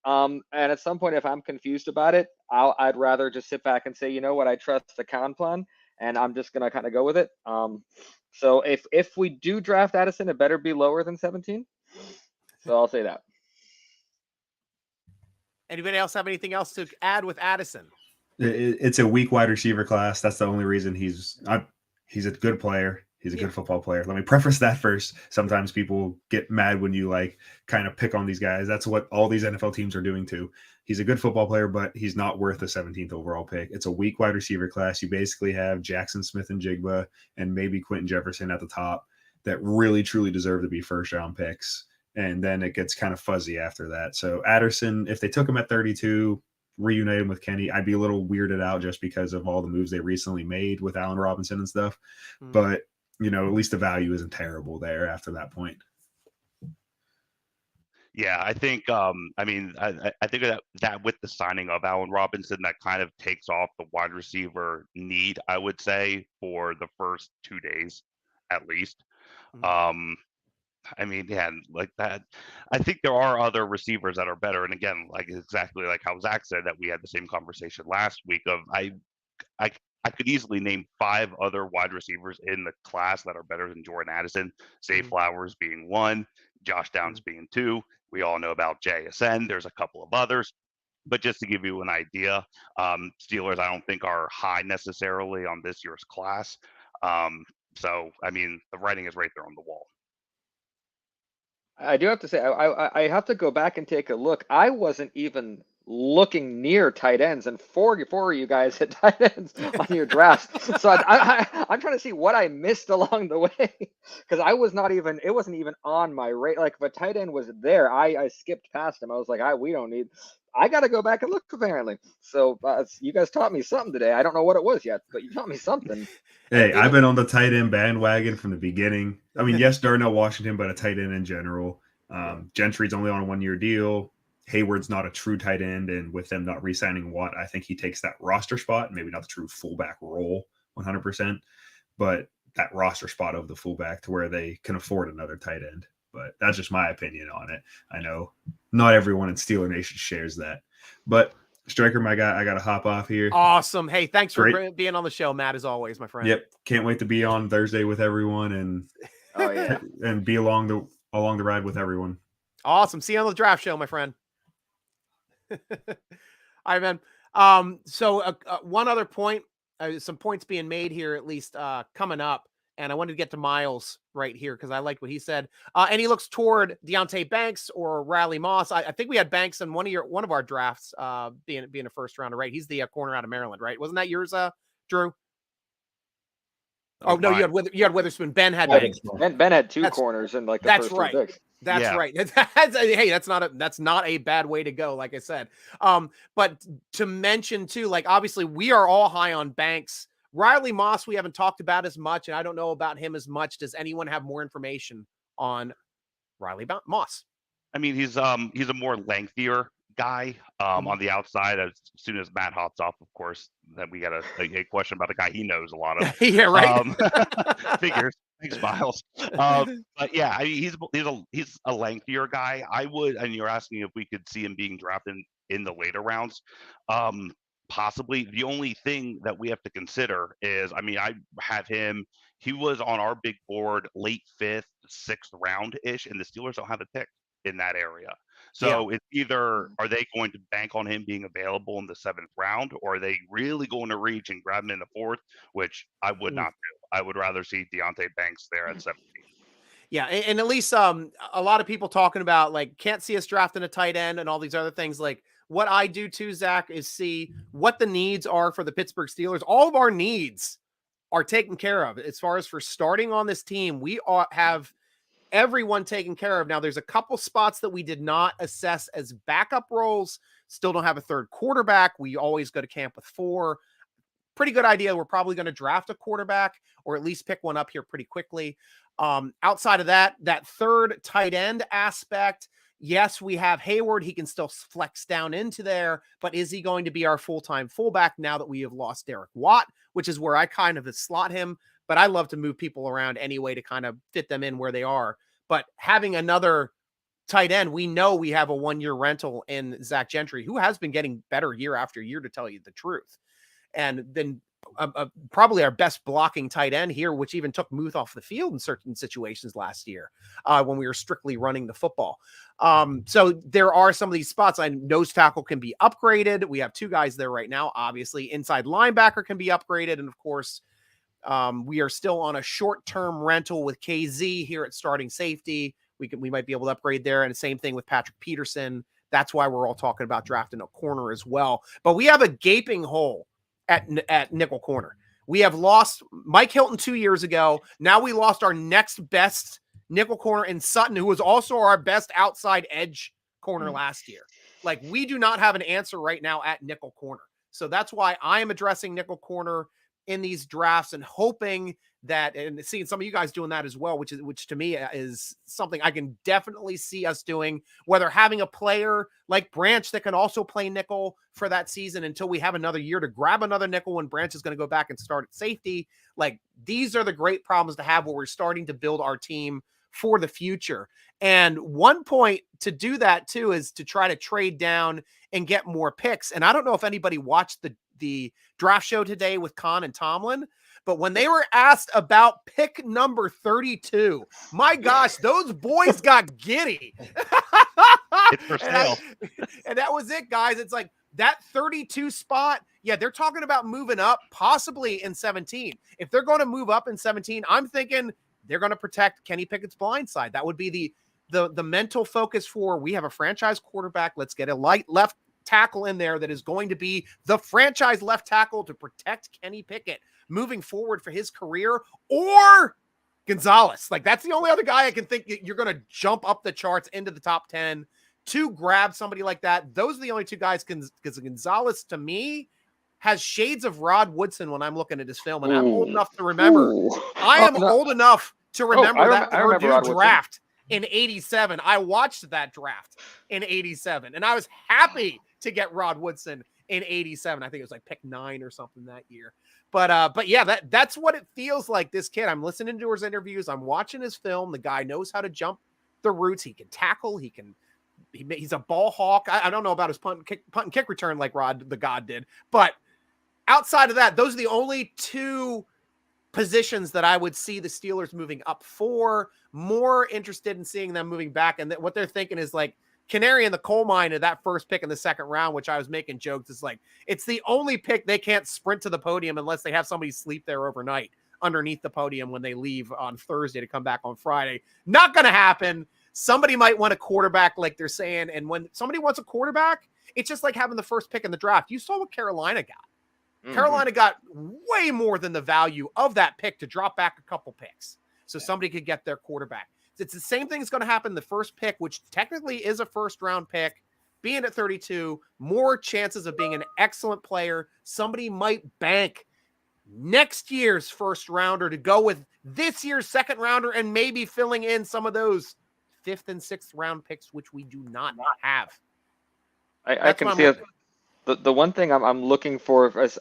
And at some point, if I'm confused about it, I'd rather just sit back and say, you know what, I trust the Khan plan, and I'm just going to kind of go with it. So if we do draft Addison, it better be lower than 17. So I'll say that. Anybody else have anything else to add with Addison? It's a weak wide receiver class. That's the only reason he's a good player. He's a good football player. Let me preface that first. Sometimes people get mad when you kind of pick on these guys. That's what all these NFL teams are doing too. He's a good football player, but he's not worth the 17th overall pick. It's a weak wide receiver class. You basically have Jackson Smith and Jigba and maybe Quentin Jefferson at the top that really truly deserve to be first round picks. And then it gets kind of fuzzy after that. So Addison, if they took him at 32, reunite him with Kenny, I'd be a little weirded out just because of all the moves they recently made with Allen Robinson and stuff. But at least the value isn't terrible there after that point. Yeah, I think, I think that with the signing of Allen Robinson, that kind of takes off the wide receiver need, I would say, for the first 2 days, at least. Like that. I think there are other receivers that are better. And again, exactly like how Zach said, that we had the same conversation last week of, I could easily name 5 other wide receivers in the class that are better than Jordan Addison, Zay Flowers being 1, Josh Downs being 2. We all know about JSN. There's a couple of others. But just to give you an idea, Steelers I don't think are high necessarily on this year's class. So I mean, the writing is right there on the wall. I do have to say, I have to go back and take a look. I wasn't even looking near tight ends, and four of you guys hit tight ends on your drafts. So I'm trying to see what I missed along the way, because it wasn't even on my rate. Like, if a tight end was there, I skipped past him. I was like, I got to go back and look, apparently. So you guys taught me something today. I don't know what it was yet, but you taught me something. Hey, I've been on the tight end bandwagon from the beginning. I mean, yes, Darnell Washington, but a tight end in general. Gentry's only on a 1-year deal. Hayward's not a true tight end, and with them not re-signing Watt, I think he takes that roster spot, maybe not the true fullback role 100%, but that roster spot of the fullback to where they can afford another tight end. But that's just my opinion on it. I know not everyone in Steeler Nation shares that. But Stryker, my guy, I got to hop off here. Awesome. Hey, thanks for being on the show, Matt, as always, my friend. Yep. Can't wait to be on Thursday with everyone and be along the ride with everyone. Awesome. See you on the draft show, my friend. All right, man. So one other point, some points being made here, at least coming up. And I wanted to get to Miles right here because I liked what he said. And he looks toward Deonte Banks or Riley Moss. I think we had Banks in one of our drafts being a first rounder, right? He's the corner out of Maryland, right? Wasn't that yours, Drew? Oh no, you had Witherspoon. Ben had Banks. Ben had two corners in like the first right. two picks. That's right. Hey, that's not a bad way to go, like I said. But to mention too, like obviously we are all high on Banks. Riley Moss, we haven't talked about as much, and I don't know about him as much. Does anyone have more information on Riley Moss? I mean, he's a more lengthier guy on the outside. As soon as Matt hops off, of course, then we got a question about a guy he knows a lot of. Yeah, right. Figures. Thanks, Miles. But yeah, I mean, he's a lengthier guy. I would, and you're asking if we could see him being drafted in the later rounds. Possibly. The only thing that we have to consider is, I mean, I have him. He was on our big board late 5th, 6th round-ish, and the Steelers don't have a pick in that area. So it's either are they going to bank on him being available in the 7th round, or are they really going to reach and grab him in the 4th, which I would not do. I would rather see Deonte Banks there at 17. Yeah, and at least a lot of people talking about like can't see us drafting a tight end and all these other things. Like what I do too, Zach, is see what the needs are for the Pittsburgh Steelers. All of our needs are taken care of. As far as for starting on this team, we have everyone taken care of. Now, there's a couple spots that we did not assess as backup roles. Still don't have a third quarterback. We always go to camp with 4. Pretty good idea. We're probably going to draft a quarterback or at least pick one up here pretty quickly. Outside of that third tight end aspect, yes, we have Hayward. He can still flex down into there, but is he going to be our full-time fullback now that we have lost Derek Watt, which is where I kind of slot him, but I love to move people around anyway to kind of fit them in where they are. But having another tight end, we know we have a 1-year rental in Zach Gentry, who has been getting better year after year, to tell you the truth. And then probably our best blocking tight end here, which even took Muth off the field in certain situations last year when we were strictly running the football. So there are some of these spots. Nose tackle can be upgraded. We have 2 guys there right now. Obviously, inside linebacker can be upgraded. And of course, we are still on a short-term rental with KZ here at starting safety. We might be able to upgrade there. And the same thing with Patrick Peterson. That's why we're all talking about drafting a corner as well. But we have a gaping hole at nickel corner. We have lost Mike Hilton 2 years ago. Now we lost our next best nickel corner in Sutton, who was also our best outside edge corner last year. Like, we do not have an answer right now at nickel corner. So that's why I am addressing nickel corner in these drafts and hoping that, and seeing some of you guys doing that as well, which to me is something I can definitely see us doing, whether having a player like Branch that can also play nickel for that season until we have another year to grab another nickel when Branch is going to go back and start at safety. Like, these are the great problems to have where we're starting to build our team for the future. And one point to do that too is to try to trade down and get more picks. And I don't know if anybody watched the draft show today with Khan and Tomlin, but when they were asked about pick number 32, my gosh, those boys got giddy. It's for sale. And that was it, guys. It's like that 32 spot. Yeah, they're talking about moving up possibly in 17. If they're going to move up in 17, I'm thinking they're going to protect Kenny Pickett's blind side. That would be the mental focus for, we have a franchise quarterback. Let's get a light left tackle in there that is going to be the franchise left tackle to protect Kenny Pickett moving forward for his career, or Gonzalez. Like, that's the only other guy I can think you're going to jump up the charts into the top 10 to grab somebody like that. Those are the only two guys, because Gonzalez to me has shades of Rod Woodson when I'm looking at his film, and I'm old enough to remember. I am old enough to remember that Purdue draft in 87. I watched that draft in 87, and I was happy to get Rod Woodson in 87. I think it was like pick 9 or something that year. But yeah, that's what it feels like. This kid, I'm listening to his interviews. I'm watching his film. The guy knows how to jump the routes. He can tackle. He's a ball hawk. I don't know about his punt and kick return like Rod the God did, but outside of that, those are the only two positions that I would see the Steelers moving up for. More interested in seeing them moving back. And what they're thinking is like canary in the coal mine of that first pick in the second round, which I was making jokes. Is like, it's the only pick they can't sprint to the podium unless they have somebody sleep there overnight underneath the podium when they leave on Thursday to come back on Friday. Not going to happen. Somebody might want a quarterback, like they're saying. And when somebody wants a quarterback, it's just like having the first pick in the draft. You saw what Carolina got. Carolina got way more than the value of that pick to drop back a couple picks so somebody could get their quarterback. It's the same thing that's going to happen the first pick, which technically is a first round pick, being at 32, more chances of being an excellent player. Somebody might bank next year's first rounder to go with this year's second rounder and maybe filling in some of those 5th and 6th round picks, which we do not have. I can see it. The one thing I'm looking for as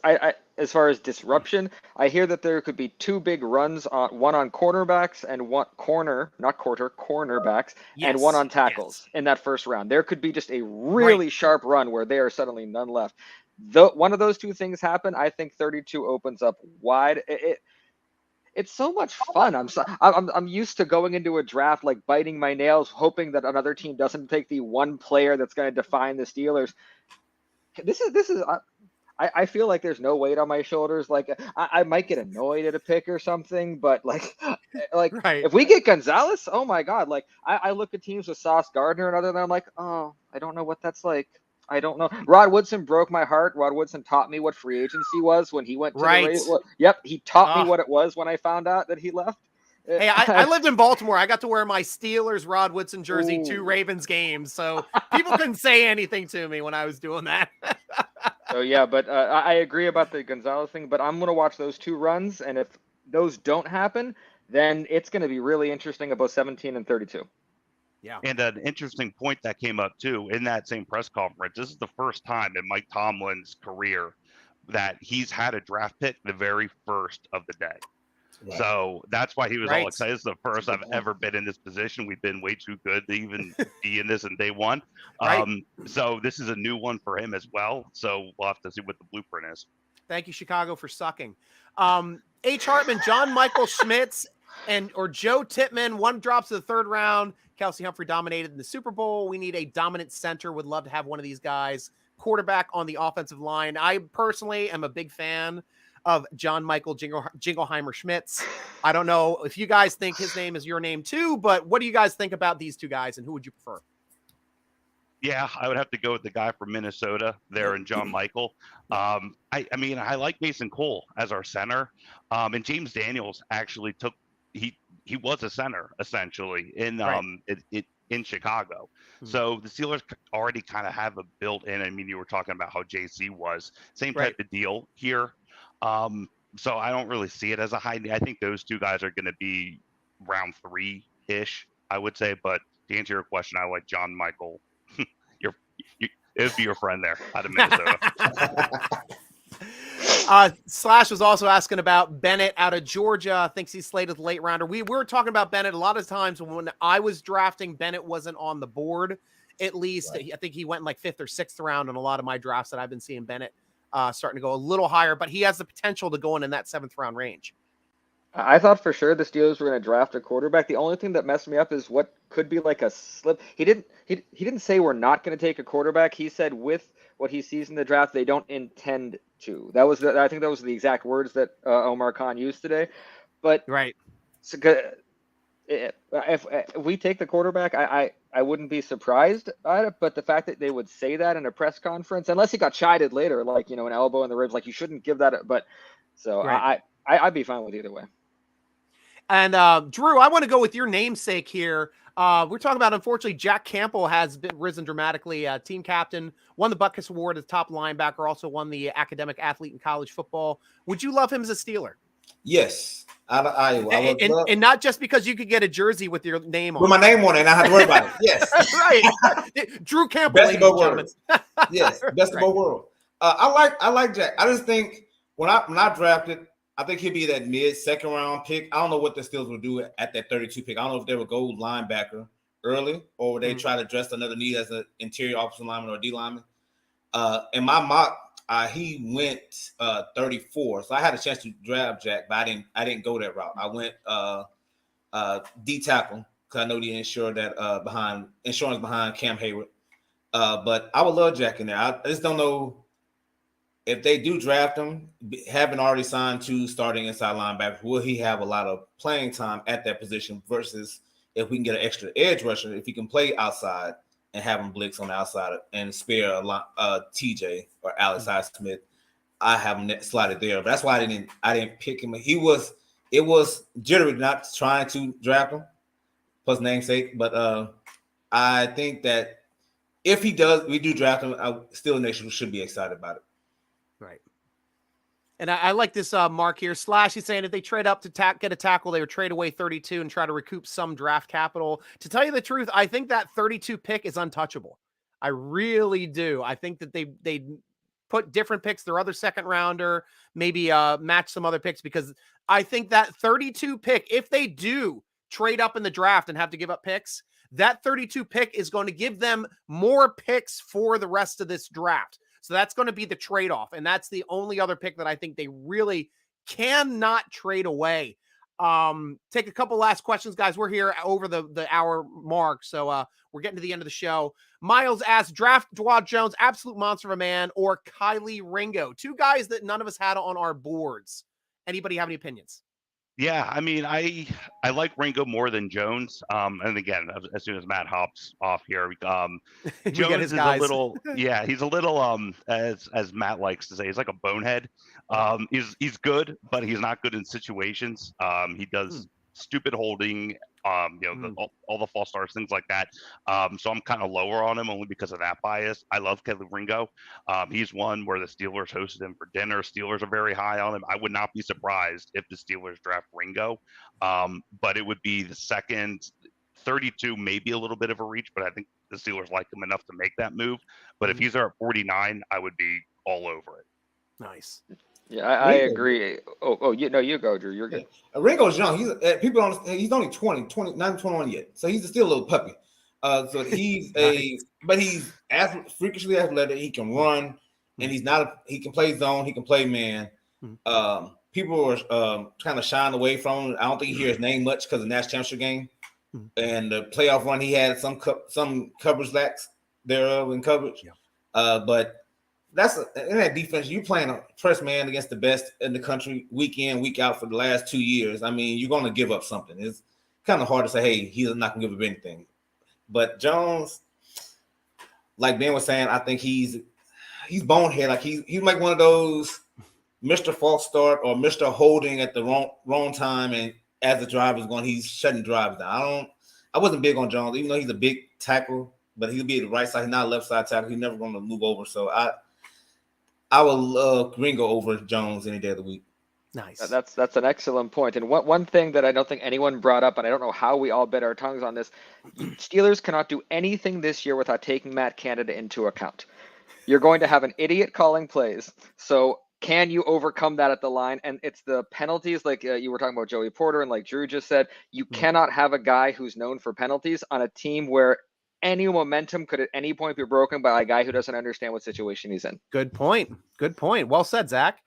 far as disruption, I hear that there could be 2 big runs, one on cornerbacks and one cornerbacks, and one on tackles in that first round. There could be just a really sharp run where there are suddenly none left. One of those two things happen, I think 32 opens up wide. It's so much fun. I'm used to going into a draft like biting my nails, hoping that another team doesn't take the one player that's going to define the Steelers. This is. I feel like there's no weight on my shoulders. Like I might get annoyed at a pick or something, but like if we get Gonzalez, oh my God! Like I look at teams with Sauce Gardner and other than I'm like, oh, I don't know what that's like. I don't know. Rod Woodson broke my heart. Rod Woodson taught me what free agency was when he went to the Rays. Yep, he taught me what it was when I found out that he left. Hey, I lived in Baltimore. I got to wear my Steelers Rod Woodson jersey to Ravens games, so people couldn't say anything to me when I was doing that. So yeah, but I agree about the Gonzalez thing. But I'm going to watch those 2 runs, and if those don't happen, then it's going to be really interesting about 17 and 32. Yeah. And an interesting point that came up too in that same press conference. This is the first time in Mike Tomlin's career that he's had a draft pick the very first of the day. Right. So that's why he was all excited. This is the first I've ever been in this position. We've been way too good to even be in this in day one. So this is a new one for him as well. So we'll have to see what the blueprint is. Thank you, Chicago, for sucking. H. Hartman, John Michael Schmitz, or Joe Tippmann. One drops to the 3rd round. Kelsey Humphrey dominated in the Super Bowl. We need a dominant center. Would love to have one of these guys. Quarterback on the offensive line. I personally am a big fan of John Michael Jingleheimer Schmitz. I don't know if you guys think his name is your name too, but what do you guys think about these 2 guys, and who would you prefer? Yeah, I would have to go with the guy from Minnesota there in John Michael. I mean, I like Mason Cole as our center. And James Daniels actually he was a center essentially in Chicago. So the Steelers already kind of have a built-in. I mean, you were talking about how JC was same type of deal here. So I don't really see it as a high. I think those 2 guys are going to be round 3-ish, I would say. But to answer your question, I like John Michael. It would be your friend there out of Minnesota. Slash was also asking about Bennett out of Georgia. Thinks he's slated late rounder. We were talking about Bennett a lot of times when I was drafting. Bennett wasn't on the board. At least I think he went in like 5th or 6th round in a lot of my drafts that I've been seeing Bennett starting to go a little higher, but he has the potential to go in that 7th round range. I thought for sure the Steelers were going to draft a quarterback. The only thing that messed me up is what could be like a slip. He didn't say we're not going to take a quarterback. He said with what he sees in the draft, they don't intend to. I think that was the exact words that Omar Khan used today. But Right. So, if we take the quarterback, I wouldn't be surprised at it. But the fact that they would say that in a press conference, unless he got chided later, like, an elbow in the ribs, like you shouldn't give that. But so Right. I'd be fine with either way. And Drew, I want to go with your namesake here. We're talking about, unfortunately, Jack Campbell has risen dramatically. Team captain, won the Butkus Award as top linebacker, also won the academic athlete in college football. Would you love him as a Steeler? Yes. I would love. And not just because you could get a jersey with your name on With my name on it, and I have to worry about it. Yes. Right. Drew Campbell. Best of both worlds. Yes. Best of Right. both worlds. I like Jack. I just think when I drafted, I think he'd be that mid-second round pick. I don't know what the Steelers would do at that 32 pick. I don't know if they would go linebacker early or would they try to address another need as an interior offensive lineman or a D lineman. In my mock, he went 34. So I had a chance to draft Jack, but I didn't go that route. I went D tackle because I know the insurance behind Cam Hayward. But I would love Jack in there. I just don't know. If they do draft him, having already signed 2 starting inside linebackers, will he have a lot of playing time at that position versus if we can get an extra edge rusher, if he can play outside and have him blitz on the outside and spare TJ or Alex Highsmith, I have him slotted there. But that's why I didn't pick him. It was jittery not trying to draft him, plus namesake. But I think that if we do draft him, Steelers Nation should be excited about it. Right. And I like this mark here. Slash, he's saying if they trade up to get a tackle, they would trade away 32 and try to recoup some draft capital. To tell you the truth, I think that 32 pick is untouchable. I really do. I think that they put different picks, their other second rounder, maybe match some other picks, because I think that 32 pick, if they do trade up in the draft and have to give up picks, that 32 pick is going to give them more picks for the rest of this draft. So that's going to be the trade-off. And that's the only other pick that I think they really cannot trade away. Take a couple last questions, guys. We're here over the hour mark. So we're getting to the end of the show. Miles asks, draft Dwad Jones, absolute monster of a man, or Kylie Ringo? 2 guys that none of us had on our boards. Anybody have any opinions? Yeah, I mean, I like Ringo more than Jones. And again, as soon as Matt hops off here, Jones is a little, he's a little, as Matt likes to say, he's like a bonehead. He's good, but he's not good in situations. He does stupid holding, all the false starts, things like that. So I'm kind of lower on him only because of that bias. I love Kelly Ringo. He's one where the Steelers hosted him for dinner. Steelers are very high on him. I would not be surprised if the Steelers draft Ringo, but it would be the second. 32, maybe a little bit of a reach, but I think the Steelers like him enough to make that move. But if he's there at 49, I would be all over it. Nice. Yeah, I agree. You go, Drew. You're good. Yeah. Ringo's young. He's only 20, not 21 yet. So he's still a little puppy. So he's but he's freakishly athletic. He can run, and he can play zone. He can play man. People are kind of shying away from him. I don't think you hear his name much because of the national championship game and the playoff run. He had some coverage lacks thereof in coverage. Yeah. But in that defense, you playing a press man against the best in the country week in, week out for the last 2 years. I mean, you're going to give up something. It's kind of hard to say, hey, he's not going to give up anything. But Jones, like Ben was saying, I think he's bonehead. Like he's like one of those Mr. False Start or Mr. Holding at the wrong time, and as the drive is going, he's shutting drives down. I wasn't big on Jones, even though he's a big tackle, but he'll be at the right side. He's not a left side tackle. He's never going to move over. So I would love Ringo over Jones any day of the week. Nice. That's an excellent point. And one thing that I don't think anyone brought up, and I don't know how we all bit our tongues on this, Steelers cannot do anything this year without taking Matt Canada into account. You're going to have an idiot calling plays. So can you overcome that at the line? And it's the penalties, like you were talking about Joey Porter, and like Drew just said, you cannot have a guy who's known for penalties on a team where any momentum could at any point be broken by a guy who doesn't understand what situation he's in. Good point. Well said, Zach.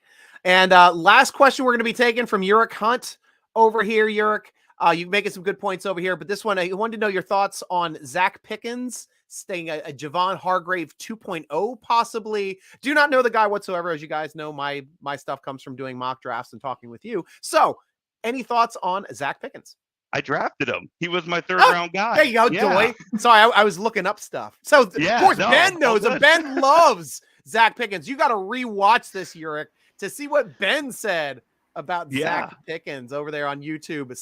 And last question we're going to be taking from Uric Hunt. over here, Yurik. You're making some good points over here, but this one, I wanted to know your thoughts on Zach Pickens staying a Javon Hargrave 2.0, possibly. Do not know the guy whatsoever. As you guys know, my stuff comes from doing mock drafts and talking with you. So, any thoughts on Zach Pickens? I drafted him. He was my third-round guy. There you go, Joy. Sorry, I was looking up stuff. So, of course, Ben knows him. Ben loves Zach Pickens. You got to rewatch this, Yurik, to see what Ben said about Zach Pickens over there on YouTube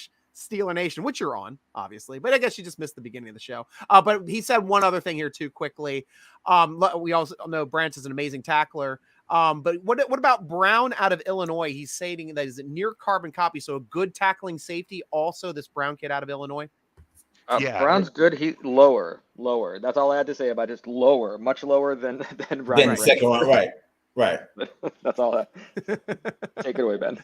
/ Steeler Nation, which you're on, obviously. But I guess you just missed the beginning of the show. But he said one other thing here, too, quickly. We also know Branch is an amazing tackler. But what about Brown out of Illinois? He's saying that is a near carbon copy, so a good tackling safety. Also, this Brown kid out of Illinois. Brown's good. He lower. That's all I had to say about just lower, much lower than Brown. Then second one, right. That's all. Take it away, Ben.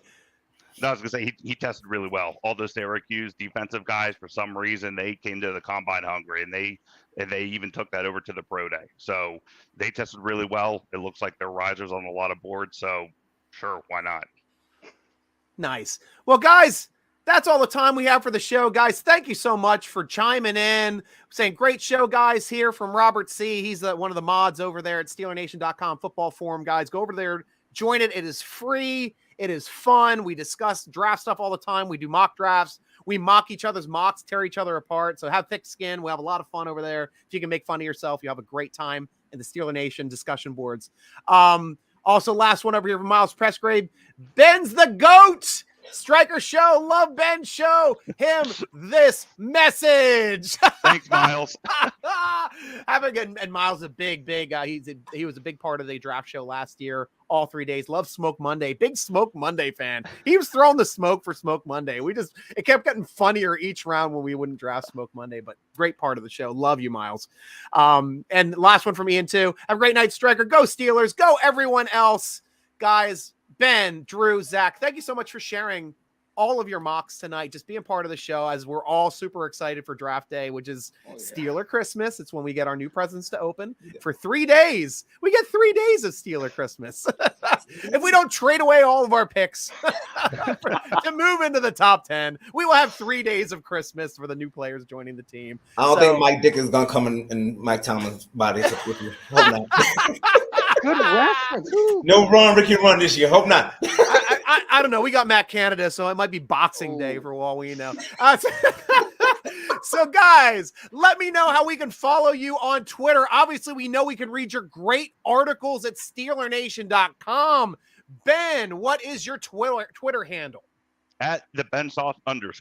No, I was gonna say he tested really well. All those Syracuse defensive guys, for some reason, they came to the combine hungry, and they even took that over to the pro day. So they tested really well. It looks like they're risers on a lot of boards. So sure, why not? Nice. Well, guys, that's all the time we have for the show, guys. Thank you so much for chiming in, saying great show, guys. Here from Robert C. He's one of the mods over there at SteelerNation.com football forum, guys. Go over there, join it. It is free. It is fun. We discuss draft stuff all the time. We do mock drafts. We mock each other's mocks, tear each other apart. So have thick skin. We have a lot of fun over there. If you can make fun of yourself, you have a great time in the Steeler Nation discussion boards. Also, last one over here from Miles Pressgrave. Ben's the GOAT. Stryker show. Love Ben show. Him this message. Thanks, Miles. Have a good, and Miles is a big he was a big part of the draft show last year, all 3 days. Love Smoke Monday. Big Smoke Monday fan. He was throwing the smoke for Smoke Monday. It kept getting funnier each round when we wouldn't draft Smoke Monday, but great part of the show. Love you, Miles. And last one from Ian too. Have a great night, Stryker. Go Steelers. Go everyone else. Guys, Ben, Drew, Zach, thank you so much for sharing all of your mocks tonight, just being part of the show, as we're all super excited for draft day, which is Steeler Christmas. It's when we get our new presents to open for 3 days. We get 3 days of Steeler Christmas. If we don't trade away all of our picks to move into the top 10, we will have 3 days of Christmas for the new players joining the team. I don't think Mike Dick is going to come in Mike Tomlin's body with you. Hope not. Good reference. No Ricky run this year. Hope not. I don't know. We got Matt Canada, so it might be Boxing Day for all we know. So, guys, let me know how we can follow you on Twitter. Obviously, we know we can read your great articles at SteelerNation.com. Ben, what is your Twitter handle? At the BenSauce _.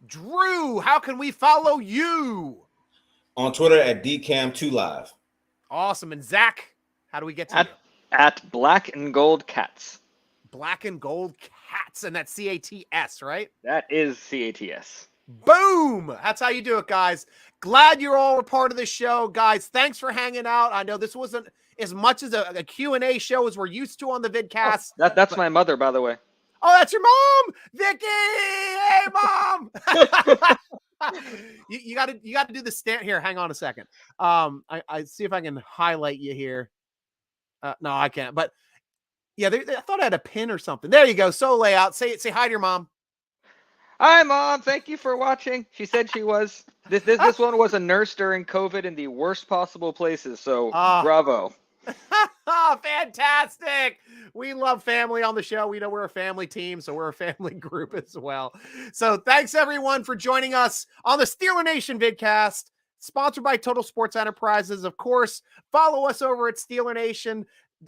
Drew, how can we follow you? On Twitter at DCAM2Live. Awesome. And Zach, how do we get to you? At Black and Gold Cats. Black and Gold Cats, and that's CATS, right? That is CATS. Boom! That's how you do it, guys. Glad you're all a part of the show, guys. Thanks for hanging out. I know this wasn't as much as a Q&A show as we're used to on the Vidcast. Oh, that's my mother, by the way. Oh, that's your mom, Vicky. Hey, mom. you got to do the stand here. Hang on a second. I see if I can highlight you here. No, I can't. But yeah, I thought I had a pin or something. There you go. So layout. Say hi to your mom. Hi, Mom. Thank you for watching. She said she was. This one was a nurse during COVID in the worst possible places. So bravo. Fantastic. We love family on the show. We know we're a family team, so we're a family group as well. So thanks everyone for joining us on the Steeler Nation Vidcast, sponsored by Total Sports Enterprises. Of course, follow us over at Steeler Nation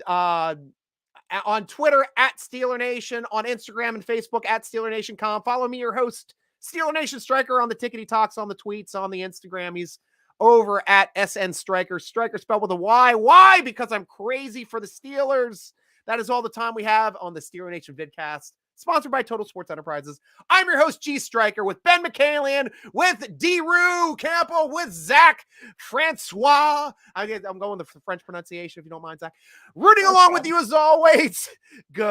on Twitter at Steeler Nation, on Instagram and Facebook at SteelerNation.com. Follow me, your host, Steeler Nation Stryker, on the Tickety Talks, on the tweets, on the Instagram. He's over at SN Stryker. Stryker spelled with a Y. Why? Because I'm crazy for the Steelers. That is all the time we have on the Steeler Nation Vidcast, sponsored by Total Sports Enterprises. I'm your host, G.Stryker, with Ben Michaelian, with D-Roo Campbell, with Zac Francois. I'm going with the French pronunciation, if you don't mind, Zach. Rooting along with you as always. Go